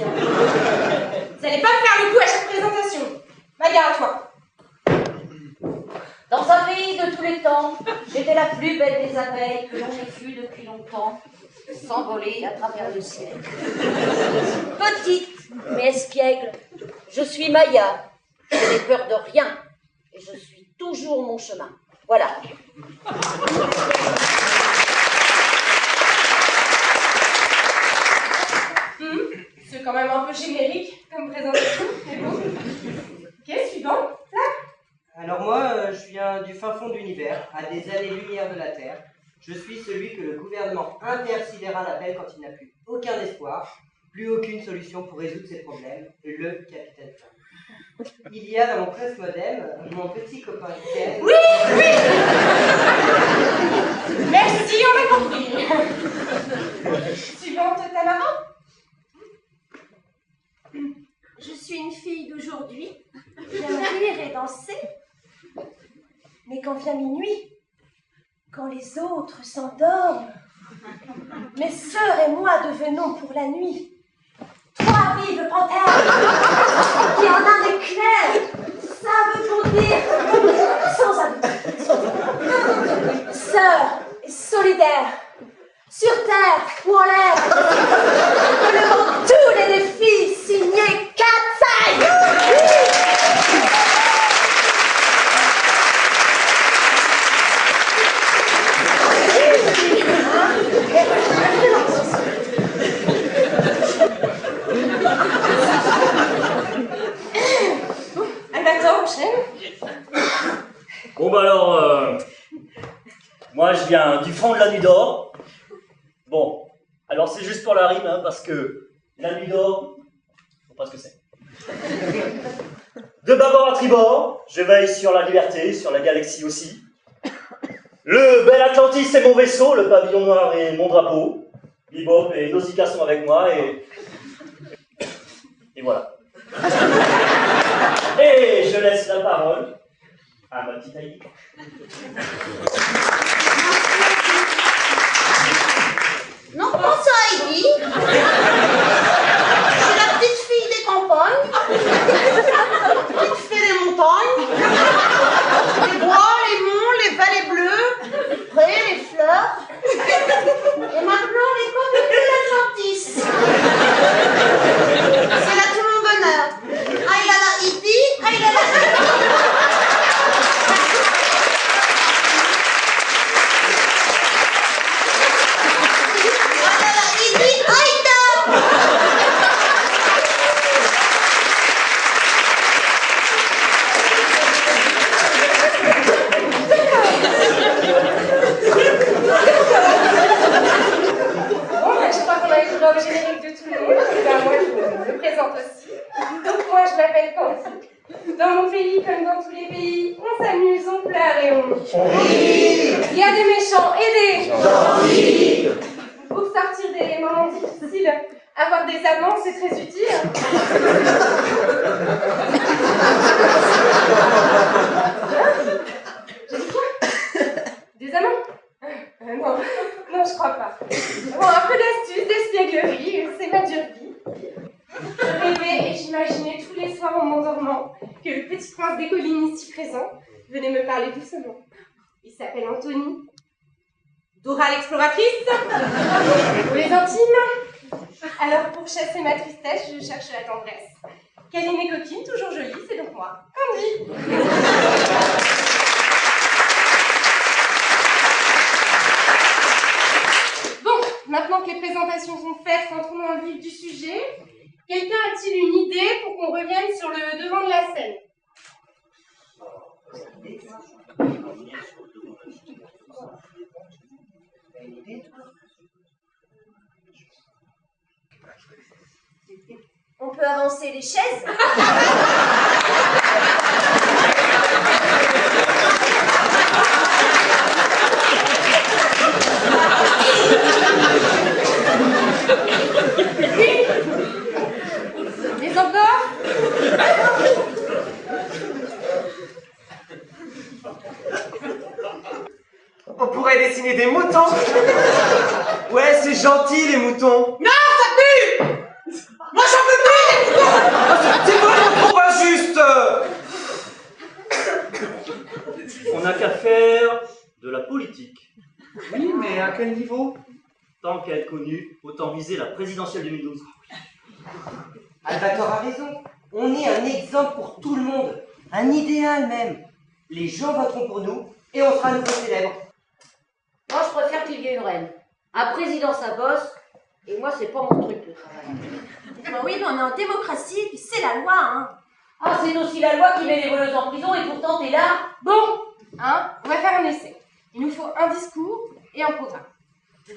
Vous allez pas me faire le coup à chaque présentation. Maya, à toi. Dans un pays de tous les temps, j'étais la plus belle des abeilles que l'on ait vue depuis longtemps, s'envoler à travers le ciel. Petite, mais espiègle, je suis Maya. Je n'ai peur de rien et je suis toujours mon chemin. Voilà. C'est quand même un peu générique comme présentation, mais bon. Ok, suivant. Là. Alors moi, je viens du fin fond de l'univers, à des années-lumière de la Terre. Je suis celui que le gouvernement intersidéral appelle quand il n'a plus aucun espoir, plus aucune solution pour résoudre ses problèmes, le capitaine Flamme. Il y a dans mon presque modem mon petit copain Ken. Oui, oui. Merci, on a compris. Suivante, Tamara. Je suis une fille d'aujourd'hui. J'aime rire et danser. Mais quand vient minuit, quand les autres s'endorment, mes sœurs et moi devenons pour la nuit 3 vives panthères qui en un éclair savent bondir sans abus. Sœurs et solidaires, sur terre ou en l'air, relevant tous les défis signés Katsai. Bon bah alors, moi je viens du fond de la nuit d'or. Bon, alors c'est juste pour la rime, hein, parce que la nuit d'or, je sais pas ce que c'est. De bâbord à tribord, je veille sur la liberté, sur la galaxie aussi. Le bel Atlantis est mon vaisseau, le pavillon noir est mon drapeau. Bebop et Nausicaa sont avec moi et voilà. Et je laisse la parole à ma petite Heidi. Non, comment ça, Heidi? C'est la petite fille des campagnes, la petite fille des montagnes, les bois, les monts, les vallées bleues, les prés, les fleurs, et maintenant les communes de l'Atlantis. C'est là tout mon bonheur. Aïe là là, Heidi, aïe là là. Au générique de tout le monde, et ben moi je me présente aussi. Donc moi je m'appelle Candy. Dans mon pays, comme dans tous les pays, on s'amuse, on pleure et on rit. Il y a des méchants et des gentils. Pour sortir des moments difficiles, avoir des amants c'est très utile. J'ai dit quoi? Des amants? Non, je crois pas. Bon, un peu d'astuce, d'espièglerie, c'est ma dure vie. Je rêvais et j'imaginais tous les soirs en m'endormant que le petit prince des collines ici présent venait me parler doucement. Il s'appelle Anthony. Dora l'exploratrice. Pour les intimes. Alors pour chasser ma tristesse, je cherche la tendresse. Câline et coquine, toujours jolie, c'est donc moi, Candy. qu'on fait, rentrons dans le vif du sujet. Quelqu'un a-t-il une idée pour qu'on revienne sur le devant de la scène? On peut avancer les chaises? Mais encore? On pourrait dessiner des moutons. Ouais, c'est gentil les moutons. Non, ça pue! Moi, j'en peux plus, les moutons! C'est vraiment trop injuste. On n'a qu'à faire de la politique. Oui, mais à quel niveau? Tant qu'à être connu, autant viser la présidentielle 2012. Albator a raison. On est un exemple pour tout le monde. Un idéal même. Les gens voteront pour nous et on sera à nouveau célèbres. Moi, je préfère qu'il y ait une reine. Un président, ça bosse, et moi, c'est pas mon truc de travail. Bah oui, mais on est en démocratie, puis c'est la loi, hein. Ah, c'est aussi la loi qui met les voleuses en prison, et pourtant, t'es là. Bon, hein, on va faire un essai. Il nous faut un discours et un programme.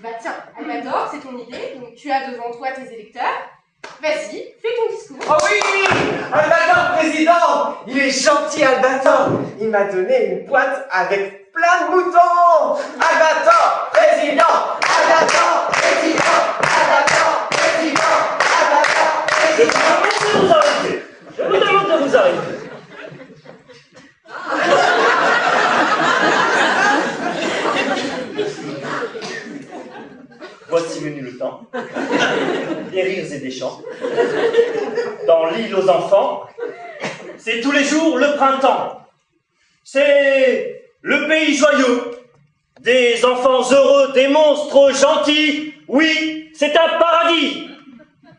Bah tiens, Albator, c'est ton idée, donc tu as devant toi tes électeurs. Vas-y, fais ton discours. Oh oui! Albator président! Il est gentil, Albator! Il m'a donné une boîte avec plein de moutons! Albator président! Albator président! Albator président! Albator président! Je vous demande de vous arrêter. Voici venu le temps des rires et des chants. Dans l'île aux enfants, c'est tous les jours le printemps. C'est le pays joyeux, des enfants heureux, des monstres gentils. Oui, c'est un paradis.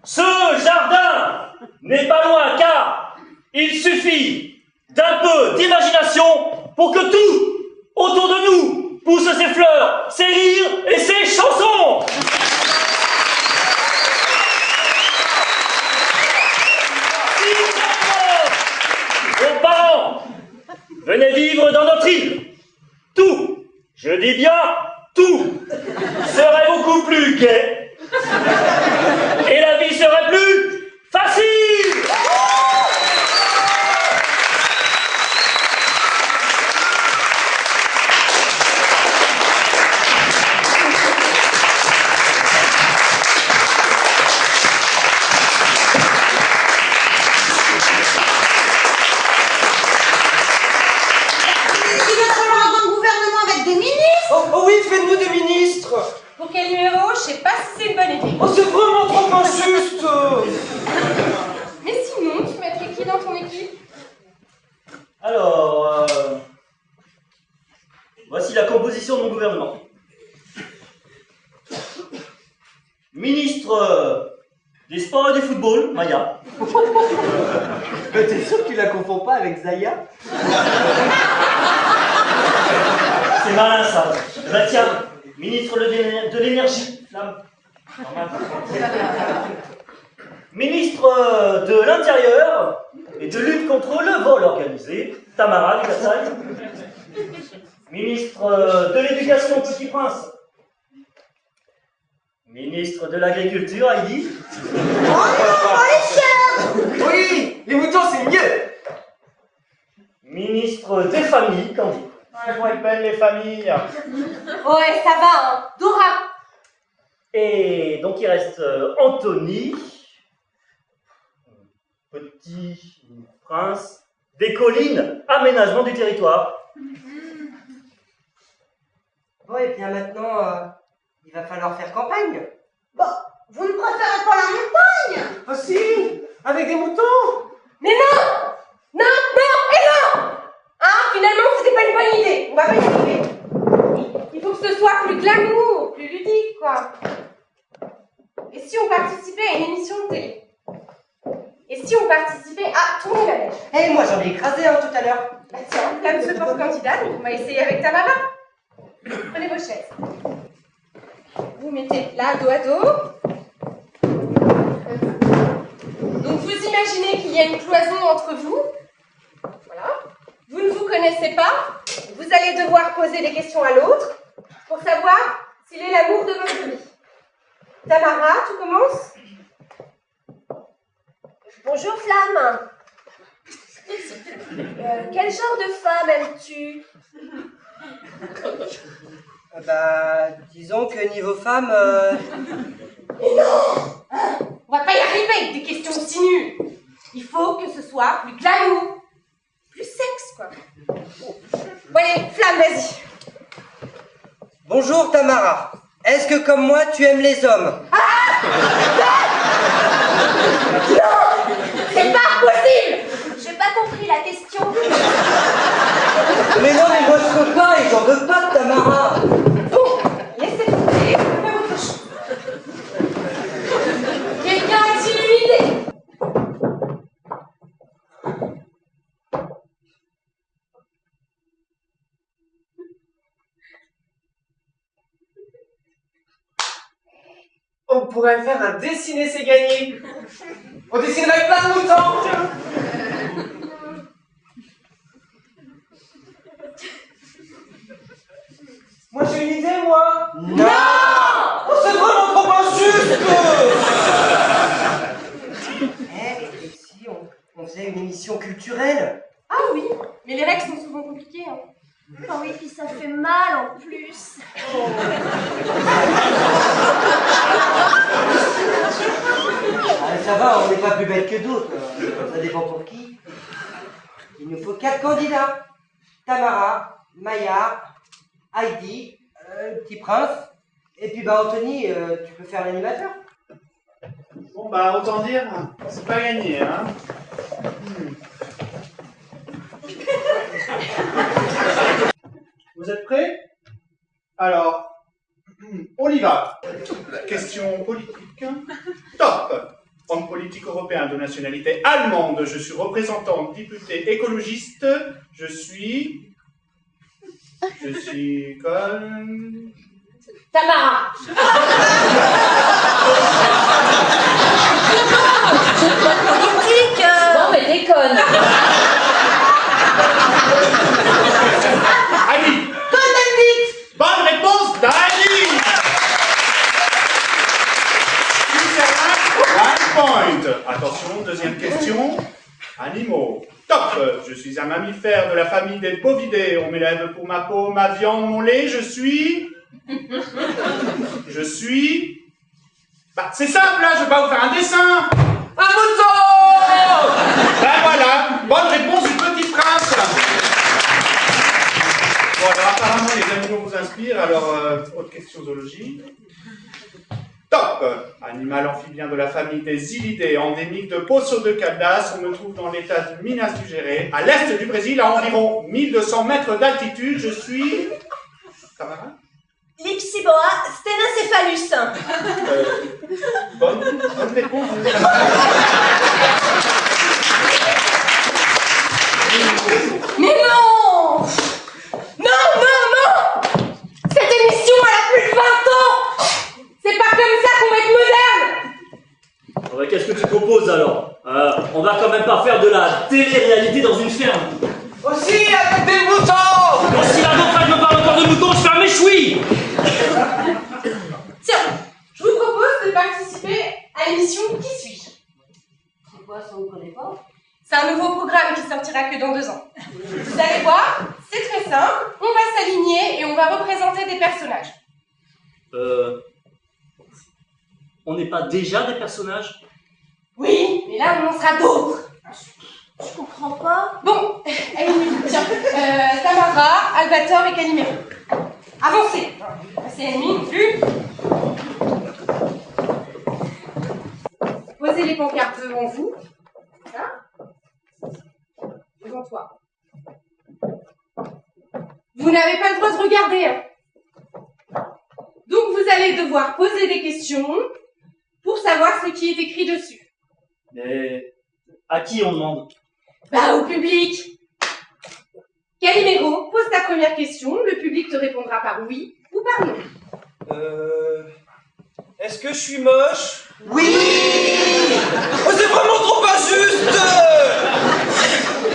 Ce jardin n'est pas loin car il suffit d'un peu d'imagination pour que tout autour de nous pousse ses fleurs, ses rires et ses chansons. Vos parents, venez vivre dans notre île. Tout, je dis bien tout, serait beaucoup plus gai. Et la vie serait plus facile. Oh oui, faites-nous des ministres! Pour quel numéro? Je sais pas si c'est une bonne idée. Oh, c'est vraiment trop injuste! Mais sinon, tu mettrais qui dans ton équipe? Alors, voici la composition de mon gouvernement. Ministre des sports et du football, Maya. T'es sûr que tu la confonds pas avec Zaya? C'est malin ça. Bah tiens, ministre de l'énergie, Flamme. Ministre de l'Intérieur et de lutte contre le vol organisé, Tamara du Versailles. Ministre de l'Éducation, Petit Prince. Ministre de l'Agriculture, Heidi. Oui, les moutons c'est mieux! Ministre des Familles, Candy. Elles vont être belles les familles. Ouais, ça va, hein. Dora. Et donc il reste Anthony, Petit Prince, des collines, aménagement du territoire. Bon, et bien maintenant, il va falloir faire campagne. Bah, vous ne préférez pas la montagne? Ah si, avec des moutons. Mais non! Non, non et non! Ah, finalement, c'était pas une bonne idée. On va pas y arriver. Il faut que ce soit plus glamour, plus ludique, quoi. Et si on participait à une émission de télé? Et si on participait à tourner la neige? Eh, moi j'en ai écrasé un tout à l'heure. Bah tiens, Flamme se porte candidat, donc on va essayer avec Tamara. Prenez vos chaises. Vous mettez là, dos à dos. Donc vous imaginez qu'il y a une cloison entre vous. Voilà. Vous ne vous connaissez pas. Vous allez devoir poser des questions à l'autre pour savoir s'il est l'amour de votre vie. Tamara, tu commences? Bonjour Flamme. Quel genre de femme aimes-tu? Bah, disons que niveau femme... Mais non! On va pas y arriver avec des questions aussi nulles. Il faut que ce soit plus glamour, plus sexe, quoi. Bon allez, Flamme, vas-y. Bonjour Tamara. Est-ce que comme moi, tu aimes les hommes? Non! C'est pas possible! J'ai pas compris la question. Mais non, mais moi je peux pas et j'en veux pas de Tamara. Bon, laissez tomber, on va faire autre chose. Quelqu'un a-t-il une idée? On pourrait faire un dessiner c'est gagné. On dessinerait plein de moutons. Moi j'ai une idée, moi. Non! Oh, c'est vraiment trop injuste. Et si on faisait une émission culturelle? Ah oui, mais les règles sont souvent compliquées. Hein. Oh oui, puis ça fait mal en plus. Ah, ça va, on n'est pas plus bête que d'autres. Ça dépend pour qui. Il nous faut 4 candidats. Tamara, Maya, Heidi, Petit Prince. Et puis bah Anthony, tu peux faire l'animateur. Bon bah autant dire, c'est pas gagné, hein. Vous êtes prêts? Alors, on y va. Question politique. Top. Homme politique européen de nationalité allemande, je suis représentant député écologiste, je suis comme... Tamara. Politique. Non mais déconne. Ali. Bonne réponse d'Ali. One point. Attention, deuxième question. Animaux. Top. Je suis un mammifère de la famille des bovidés. On m'élève pour ma peau, ma viande, mon lait. Je suis... Bah, c'est simple, là, je vais pas vous faire un dessin. Un mouton. Ben voilà, bonne réponse du Petit Prince. Bon, alors apparemment, les animaux vous inspirent, alors, autre question zoologie. Top. Animal amphibien de la famille des Illidés, endémique de Poço de Caldas. On me trouve dans l'état de Minas Gerais, à l'est du Brésil, à environ 1200 mètres d'altitude. Je suis... Camarade? L'Ipsiboa sténacéphalus. Bonne réponse. Mais non! Non! Cette émission, elle a plus de 20 ans! C'est pas comme ça qu'on va être moderne! Oh, mais qu'est-ce que tu proposes alors? On va quand même pas faire de la télé-réalité dans une ferme. Aussi, avec des moutons. Bon, si la montagne me parle encore de moutons, je ferme mes chouilles. Tiens, je vous propose de participer à l'émission Qui suis-je? C'est quoi ça, on connaît pas? C'est un nouveau programme qui sortira que dans 2 ans. Vous allez voir, c'est très simple, on va s'aligner et on va représenter des personnages. On n'est pas déjà des personnages? Oui, mais là on en sera d'autres. Je comprends pas. Bon, allez, tiens, Tamara, Albator et Calimero. Avancez. Passez l'ennemi non plus. Posez les pancartes devant vous. Là. Devant toi. Vous n'avez pas le droit de regarder. Hein. Donc vous allez devoir poser des questions pour savoir ce qui est écrit dessus. Mais à qui on demande? Bah, au public. Calimero, pose ta première question. Le public te répondra par oui ou par non. Est-ce que je suis moche? Oui. Oh, c'est vraiment trop injuste.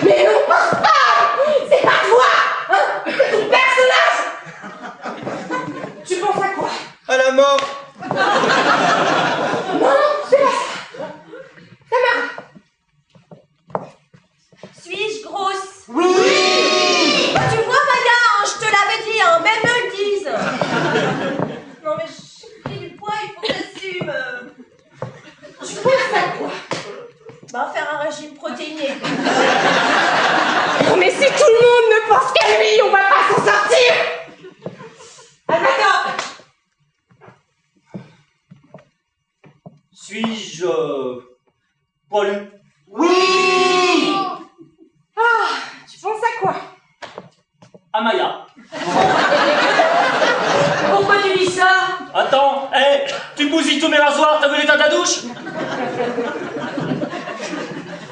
Mais non, pense pas. C'est pas toi, hein. C'est ton personnage. Tu penses à quoi? À la mort. Non, c'est pas ça. Tamara. Suis-je grosse? Oui. Bah, tu vois, Maya, hein, je te l'avais dit, hein, même eux le disent. Non, mais j'ai pris du poids, il faut que j'assume. Tu penses à quoi? Bah, faire un régime protéiné. Non, mais si tout le monde ne pense qu'à lui, on va pas s'en sortir. Attends. Suis-je poilu? Oui. Ah, tu penses à quoi? À Maya. Pourquoi tu dis ça? Attends, hé, tu bousilles tous mes rasoirs, t'as vu l'état de la douche?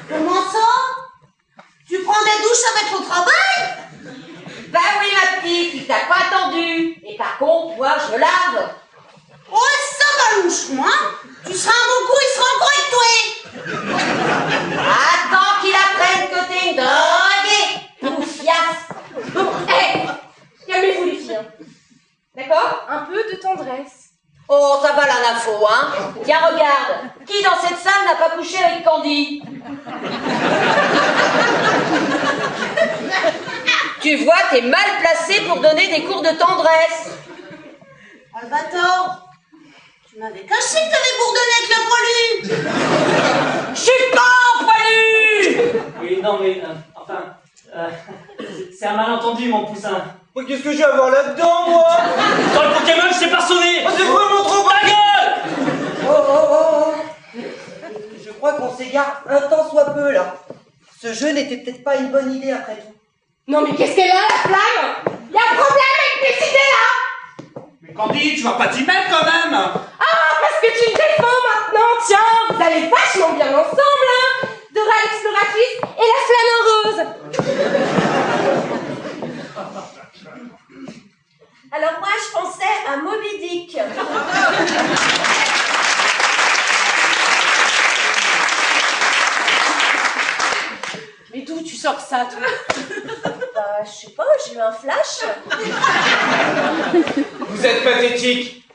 Comment ça? Tu prends des douches avec le travail? Bah oui, ma petite, il t'a pas attendu. Et par contre, moi, je lave. Ouais, ça va louche, moi. Tu seras un bon coup, il sera encore avec toi. Attends qu'il apprenne que t'es une droguée. Toufiasse. Bon, hé, calmez-vous les filles. D'accord? Un peu de tendresse. Oh, ça va la info, hein. Tiens, regarde. Qui dans cette salle n'a pas couché avec Candy? Tu vois, t'es mal placé pour donner des cours de tendresse. Albator, tu m'avais caché que t'avais bourdonné avec le poilu. Je suis pas poilu. Oui, non, mais, enfin, c'est un malentendu, mon poussin. Oh, qu'est-ce que je vais avoir là-dedans, moi? Dans le Pokémon, je t'ai pas sonné. Oh, c'est vraiment trop... Ta gueule. Oh. Je crois qu'on s'égare un tant soit peu, là. Ce jeu n'était peut-être pas une bonne idée, après tout. Non, mais qu'est-ce qu'elle a, la flamme? Y'a un problème avec tes idées, là? Mais Candy, tu vas pas t'y mettre quand même. Ah, parce que tu me défends maintenant, tiens. Vous allez vachement bien ensemble, hein. Dora l'exploratrice et la flamme en rose. Alors moi, je pensais à Moby Dick. Mais d'où tu sors ça, toi? Bah, je sais pas, j'ai eu un flash. Vous êtes pathétique.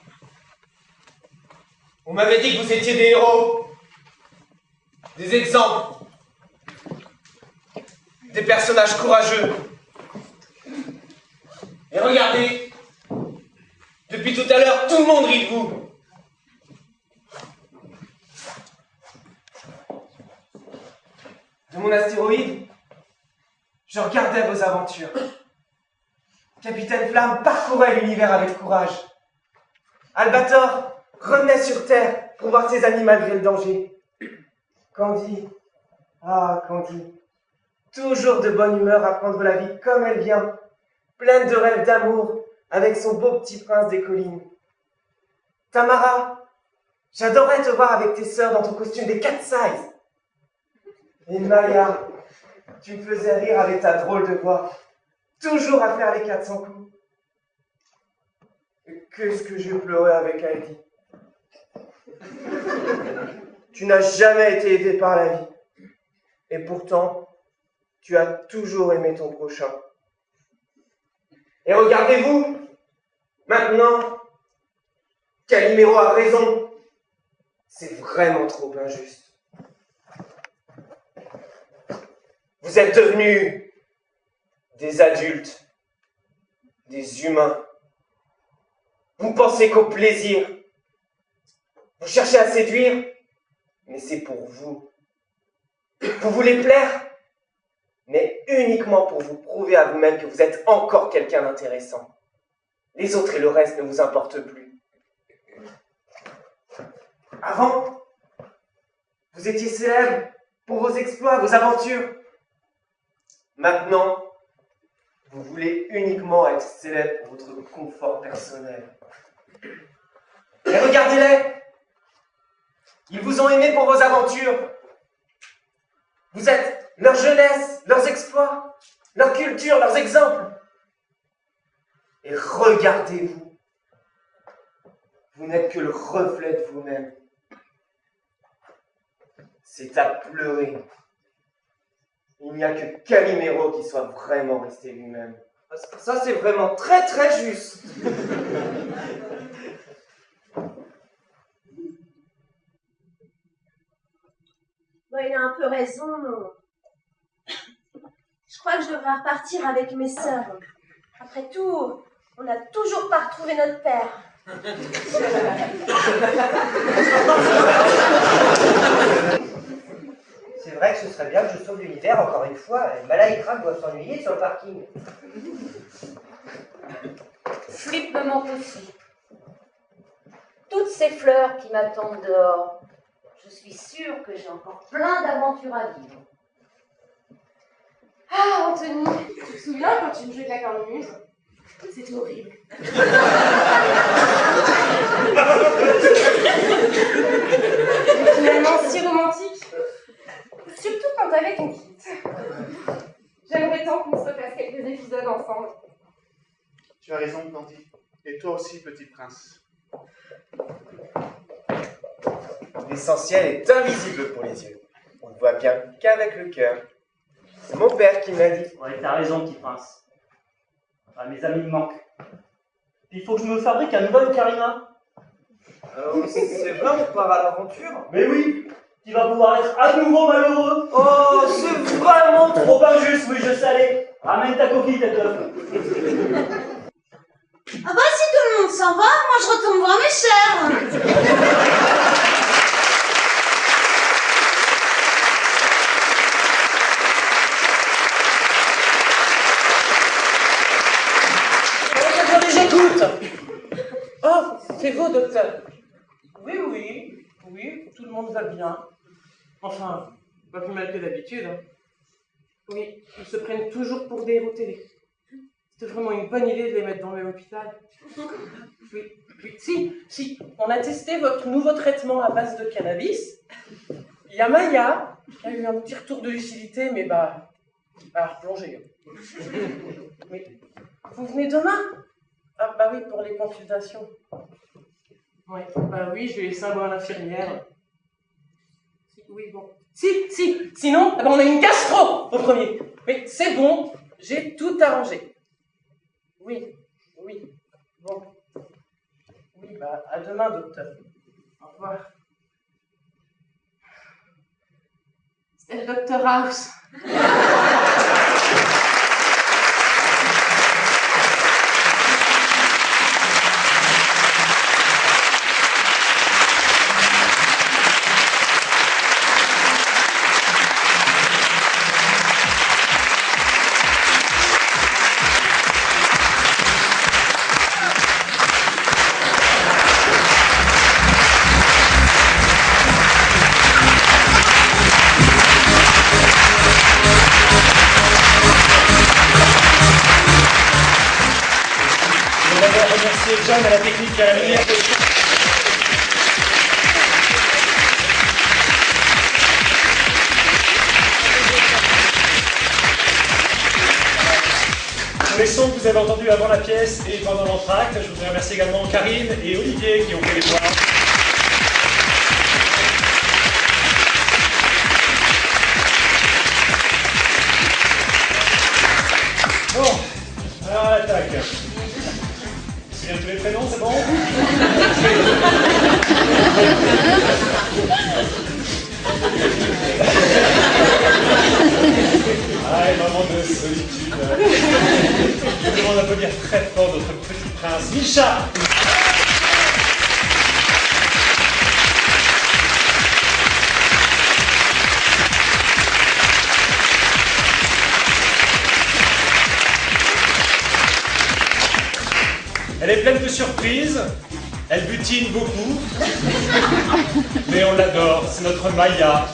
On m'avait dit que vous étiez des héros. Des exemples. Des personnages courageux. Et regardez. Depuis tout à l'heure, tout le monde rit de vous. De mon astéroïde, je regardais vos aventures. Capitaine Flamme parcourait l'univers avec courage. Albator revenait sur Terre pour voir ses amis malgré le danger. Candy, ah Candy, toujours de bonne humeur à prendre la vie comme elle vient, pleine de rêves d'amour avec son beau petit prince des collines. Tamara, j'adorais te voir avec tes sœurs dans ton costume des Cat Size. Et Maya, tu me faisais rire avec ta drôle de voix, toujours à faire les 400 coups. Et qu'est-ce que je pleurais avec Heidi. Tu n'as jamais été aidé par la vie. Et pourtant, tu as toujours aimé ton prochain. Et regardez-vous, maintenant, Calimero a raison. C'est vraiment trop injuste. Vous êtes devenus des adultes, des humains. Vous ne pensez qu'au plaisir. Vous cherchez à séduire, mais c'est pour vous. Vous voulez plaire, mais uniquement pour vous prouver à vous-même que vous êtes encore quelqu'un d'intéressant. Les autres et le reste ne vous importent plus. Avant, vous étiez célèbre pour vos exploits, vos aventures. Maintenant, vous voulez uniquement être célèbre pour votre confort personnel. Et regardez-les! Ils vous ont aimé pour vos aventures. Vous êtes leur jeunesse, leurs exploits, leur culture, leurs exemples. Et regardez-vous. Vous n'êtes que le reflet de vous-même. c'est à pleurer. Il n'y a que Calimero qui soit vraiment resté lui-même. Ça, c'est vraiment très très juste. Bon, il a un peu raison. Je crois que je devrais repartir avec mes sœurs. Après tout, on n'a toujours pas retrouvé notre père. C'est vrai que ce serait bien que je sauve l'univers encore une fois. Et Malaïkra doit s'ennuyer sur le parking. Flip me manque aussi. Toutes ces fleurs qui m'attendent dehors, je suis sûre que j'ai encore plein d'aventures à vivre. Ah, Anthony, tu te souviens quand tu me jouais de la cornemuse? C'était horrible. Mais finalement, si romantique. Surtout quand t'avais ton kit. J'aimerais tant qu'on se refasse quelques épisodes ensemble. Tu as raison, Candy. Et toi aussi, petit prince. L'essentiel est invisible pour les yeux. On ne voit bien qu'avec le cœur. C'est mon père qui me l'a dit. Ouais, t'as raison, petit prince. Ah, mes amis me manquent. Il faut que je me fabrique un nouvel ocarina. Alors, c'est vrai, on part à l'aventure? Mais oui, tu vas pouvoir être à nouveau malheureux. Oh, c'est vraiment trop injuste, oui, je sais. Allez, ramène ta coquille, tête d'œuf. Ah bah si tout le monde s'en va, moi je retourne voir mes chers. J'écoute. Oh, c'est vous, docteur. Oui, tout le monde va bien. Enfin, pas plus mal que d'habitude. Hein. Oui, ils se prennent toujours pour des héros télé. C'était vraiment une bonne idée de les mettre dans le même hôpital. Oui. Si, on a testé votre nouveau traitement à base de cannabis. Il y a Maya qui a eu un petit retour de lucidité, mais elle a replongé. Mais vous venez demain? Ah bah oui, pour les consultations. Ouais, bah oui, je vais laisser un mot à l'infirmière. Oui, bon. Sinon, on a une gastro au premier. Mais c'est bon, j'ai tout arrangé. Oui. Bon. Oui, bah, à demain, docteur. Au revoir. C'est le docteur House. John à la technique à la lumière. Pour les sons que vous avez entendus avant la pièce et pendant l'entracte, je voudrais remercier également Karine et Olivier qui ont fait les voix. Bon, alors à l'attaque. Tu viens de tous les prénoms, c'est bon? Ah, moment de solitude. Je vous demande d'applaudir très fort notre petit prince, Misha. Elle est pleine de surprises, elle butine beaucoup, mais on l'adore, c'est notre Maya.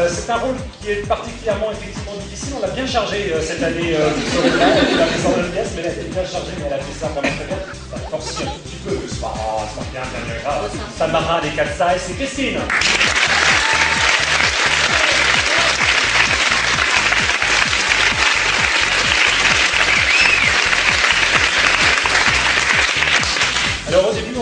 C'est un rôle qui est particulièrement effectivement difficile, on l'a bien chargé cette année sur le plan, la présence de la pièce, mais elle a été bien chargée, mais elle a fait ça vraiment très bien. Ça forcit un tout petit peu, c'est pas bien grave. Tamara, les Katsa et c'est Christine.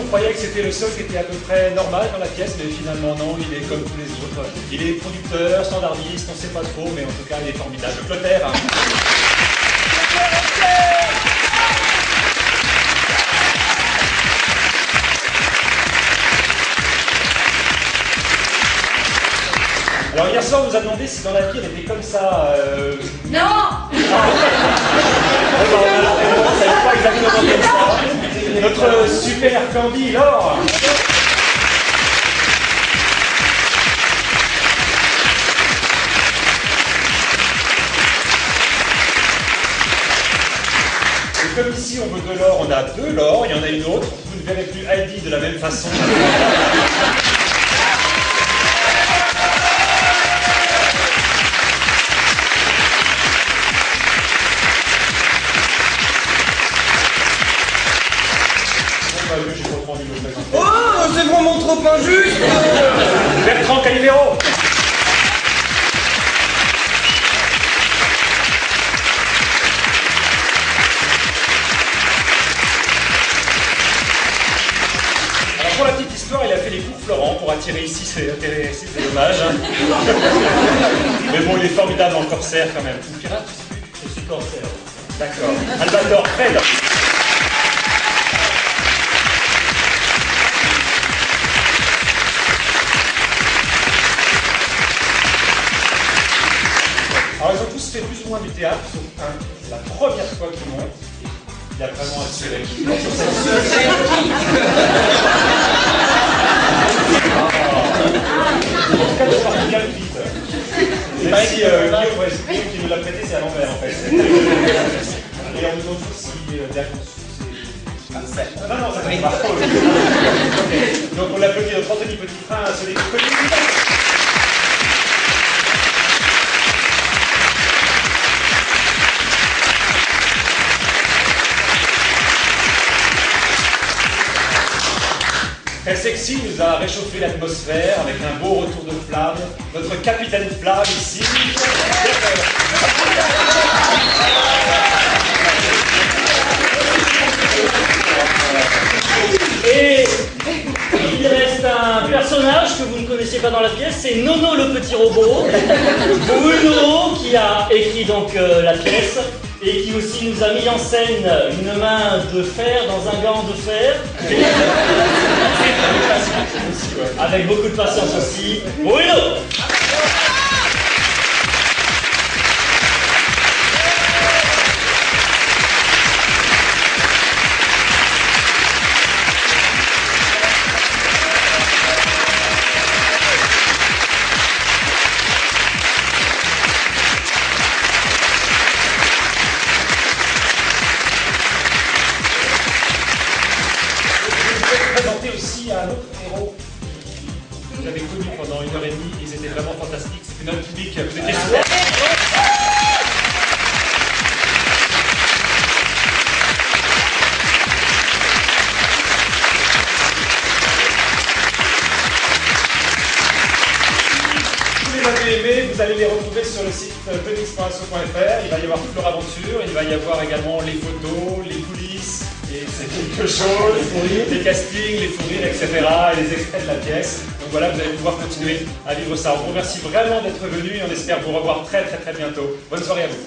croyait que c'était le seul qui était à peu près normal dans la pièce, mais finalement non, il est comme tous les autres. Il est producteur, standardiste, on ne sait pas trop, mais en tout cas il est formidable. Clotaire, hein. Alors hier soir, on vous a demandé si dans la vie elle était comme ça. Non. C'est pas exactement comme ça. Notre super Candy, Laure. Et comme ici on veut de l'or, on a deux Laure, il y en a une autre. Vous ne verrez plus Heidi de la même façon. Oh, c'est vraiment trop injuste! Bertrand Calimero! Alors pour la petite histoire, il a fait les coups Florent pour attirer ici, c'est dommage. Hein. Mais bon, il est formidable en corsaire quand même. Tu pirate? Je suis corsaire. D'accord. Albator, Fred. Alors ils ont tous fait plus ou moins du théâtre, sauf un. C'est la première fois qu'ils montent. Il a vraiment attiré. Sur cette scène. En tout cas, je parle bien vite. Même si Guillaume qui nous l'a prêté, c'est à l'envers en fait. Et on nous demande si non, non, ça ne marche pas. Donc on l'applaudit notre Anthony Petitfrein, celui qui connaît. Très sexy nous a réchauffé l'atmosphère avec un beau retour de flamme. Notre capitaine Flamme ici. Et il reste un personnage que vous ne connaissiez pas dans la pièce, c'est Nono le petit robot. Bruno qui a écrit donc la pièce et qui aussi nous a mis en scène une main de fer dans un gant de fer. Avec beaucoup de patience aussi. Bruno! Aussi à un autre héros que vous avez connu pendant 1h30, ils étaient vraiment fantastiques, c'était notre public, vous étiez super. Si vous les avez aimés, vous allez les retrouver sur le site benix.asso.fr, il va y avoir toute leur aventure, il va y avoir également les photos, les coulisses, et c'est quelque chose, les castings, les fous rires, etc. et les extraits de la pièce. Donc voilà, vous allez pouvoir continuer à vivre ça. On vous remercie vraiment d'être venus et on espère vous revoir très bientôt. Bonne soirée à vous.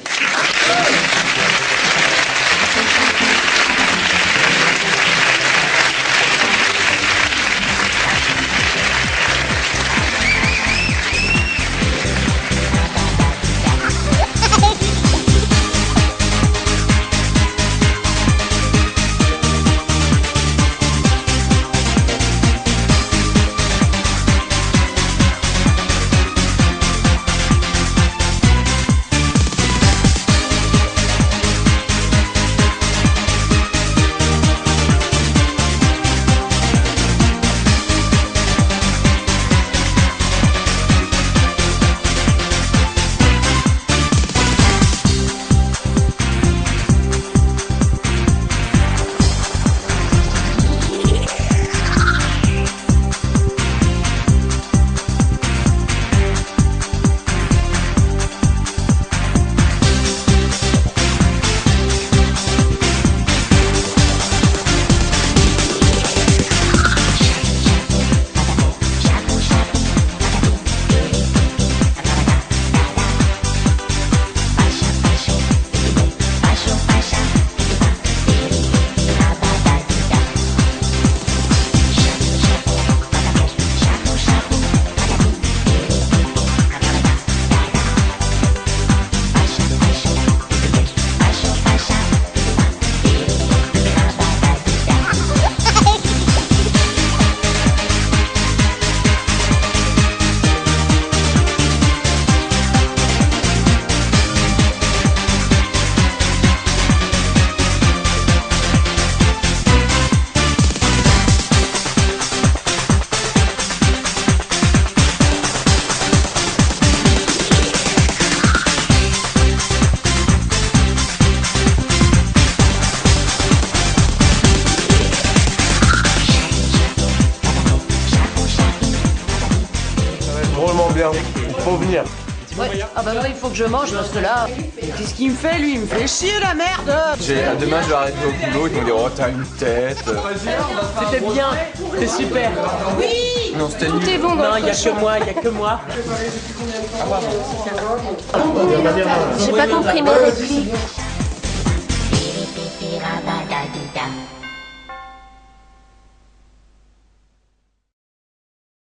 bien. Faut venir. Ouais. Ah bah oui, il faut que je mange parce que là... Qu'est-ce qu'il me fait, lui? Il me fait chier, la merde! Demain, je vais arrêter au boulot, ils vont dire, oh, t'as une tête. C'était bien, c'était super. Oui! Non, c'était Tout nul. est bon dans Non, le il y a cochon. que moi, il y a que moi. J'ai pas compris mes répliques. Rabadadou.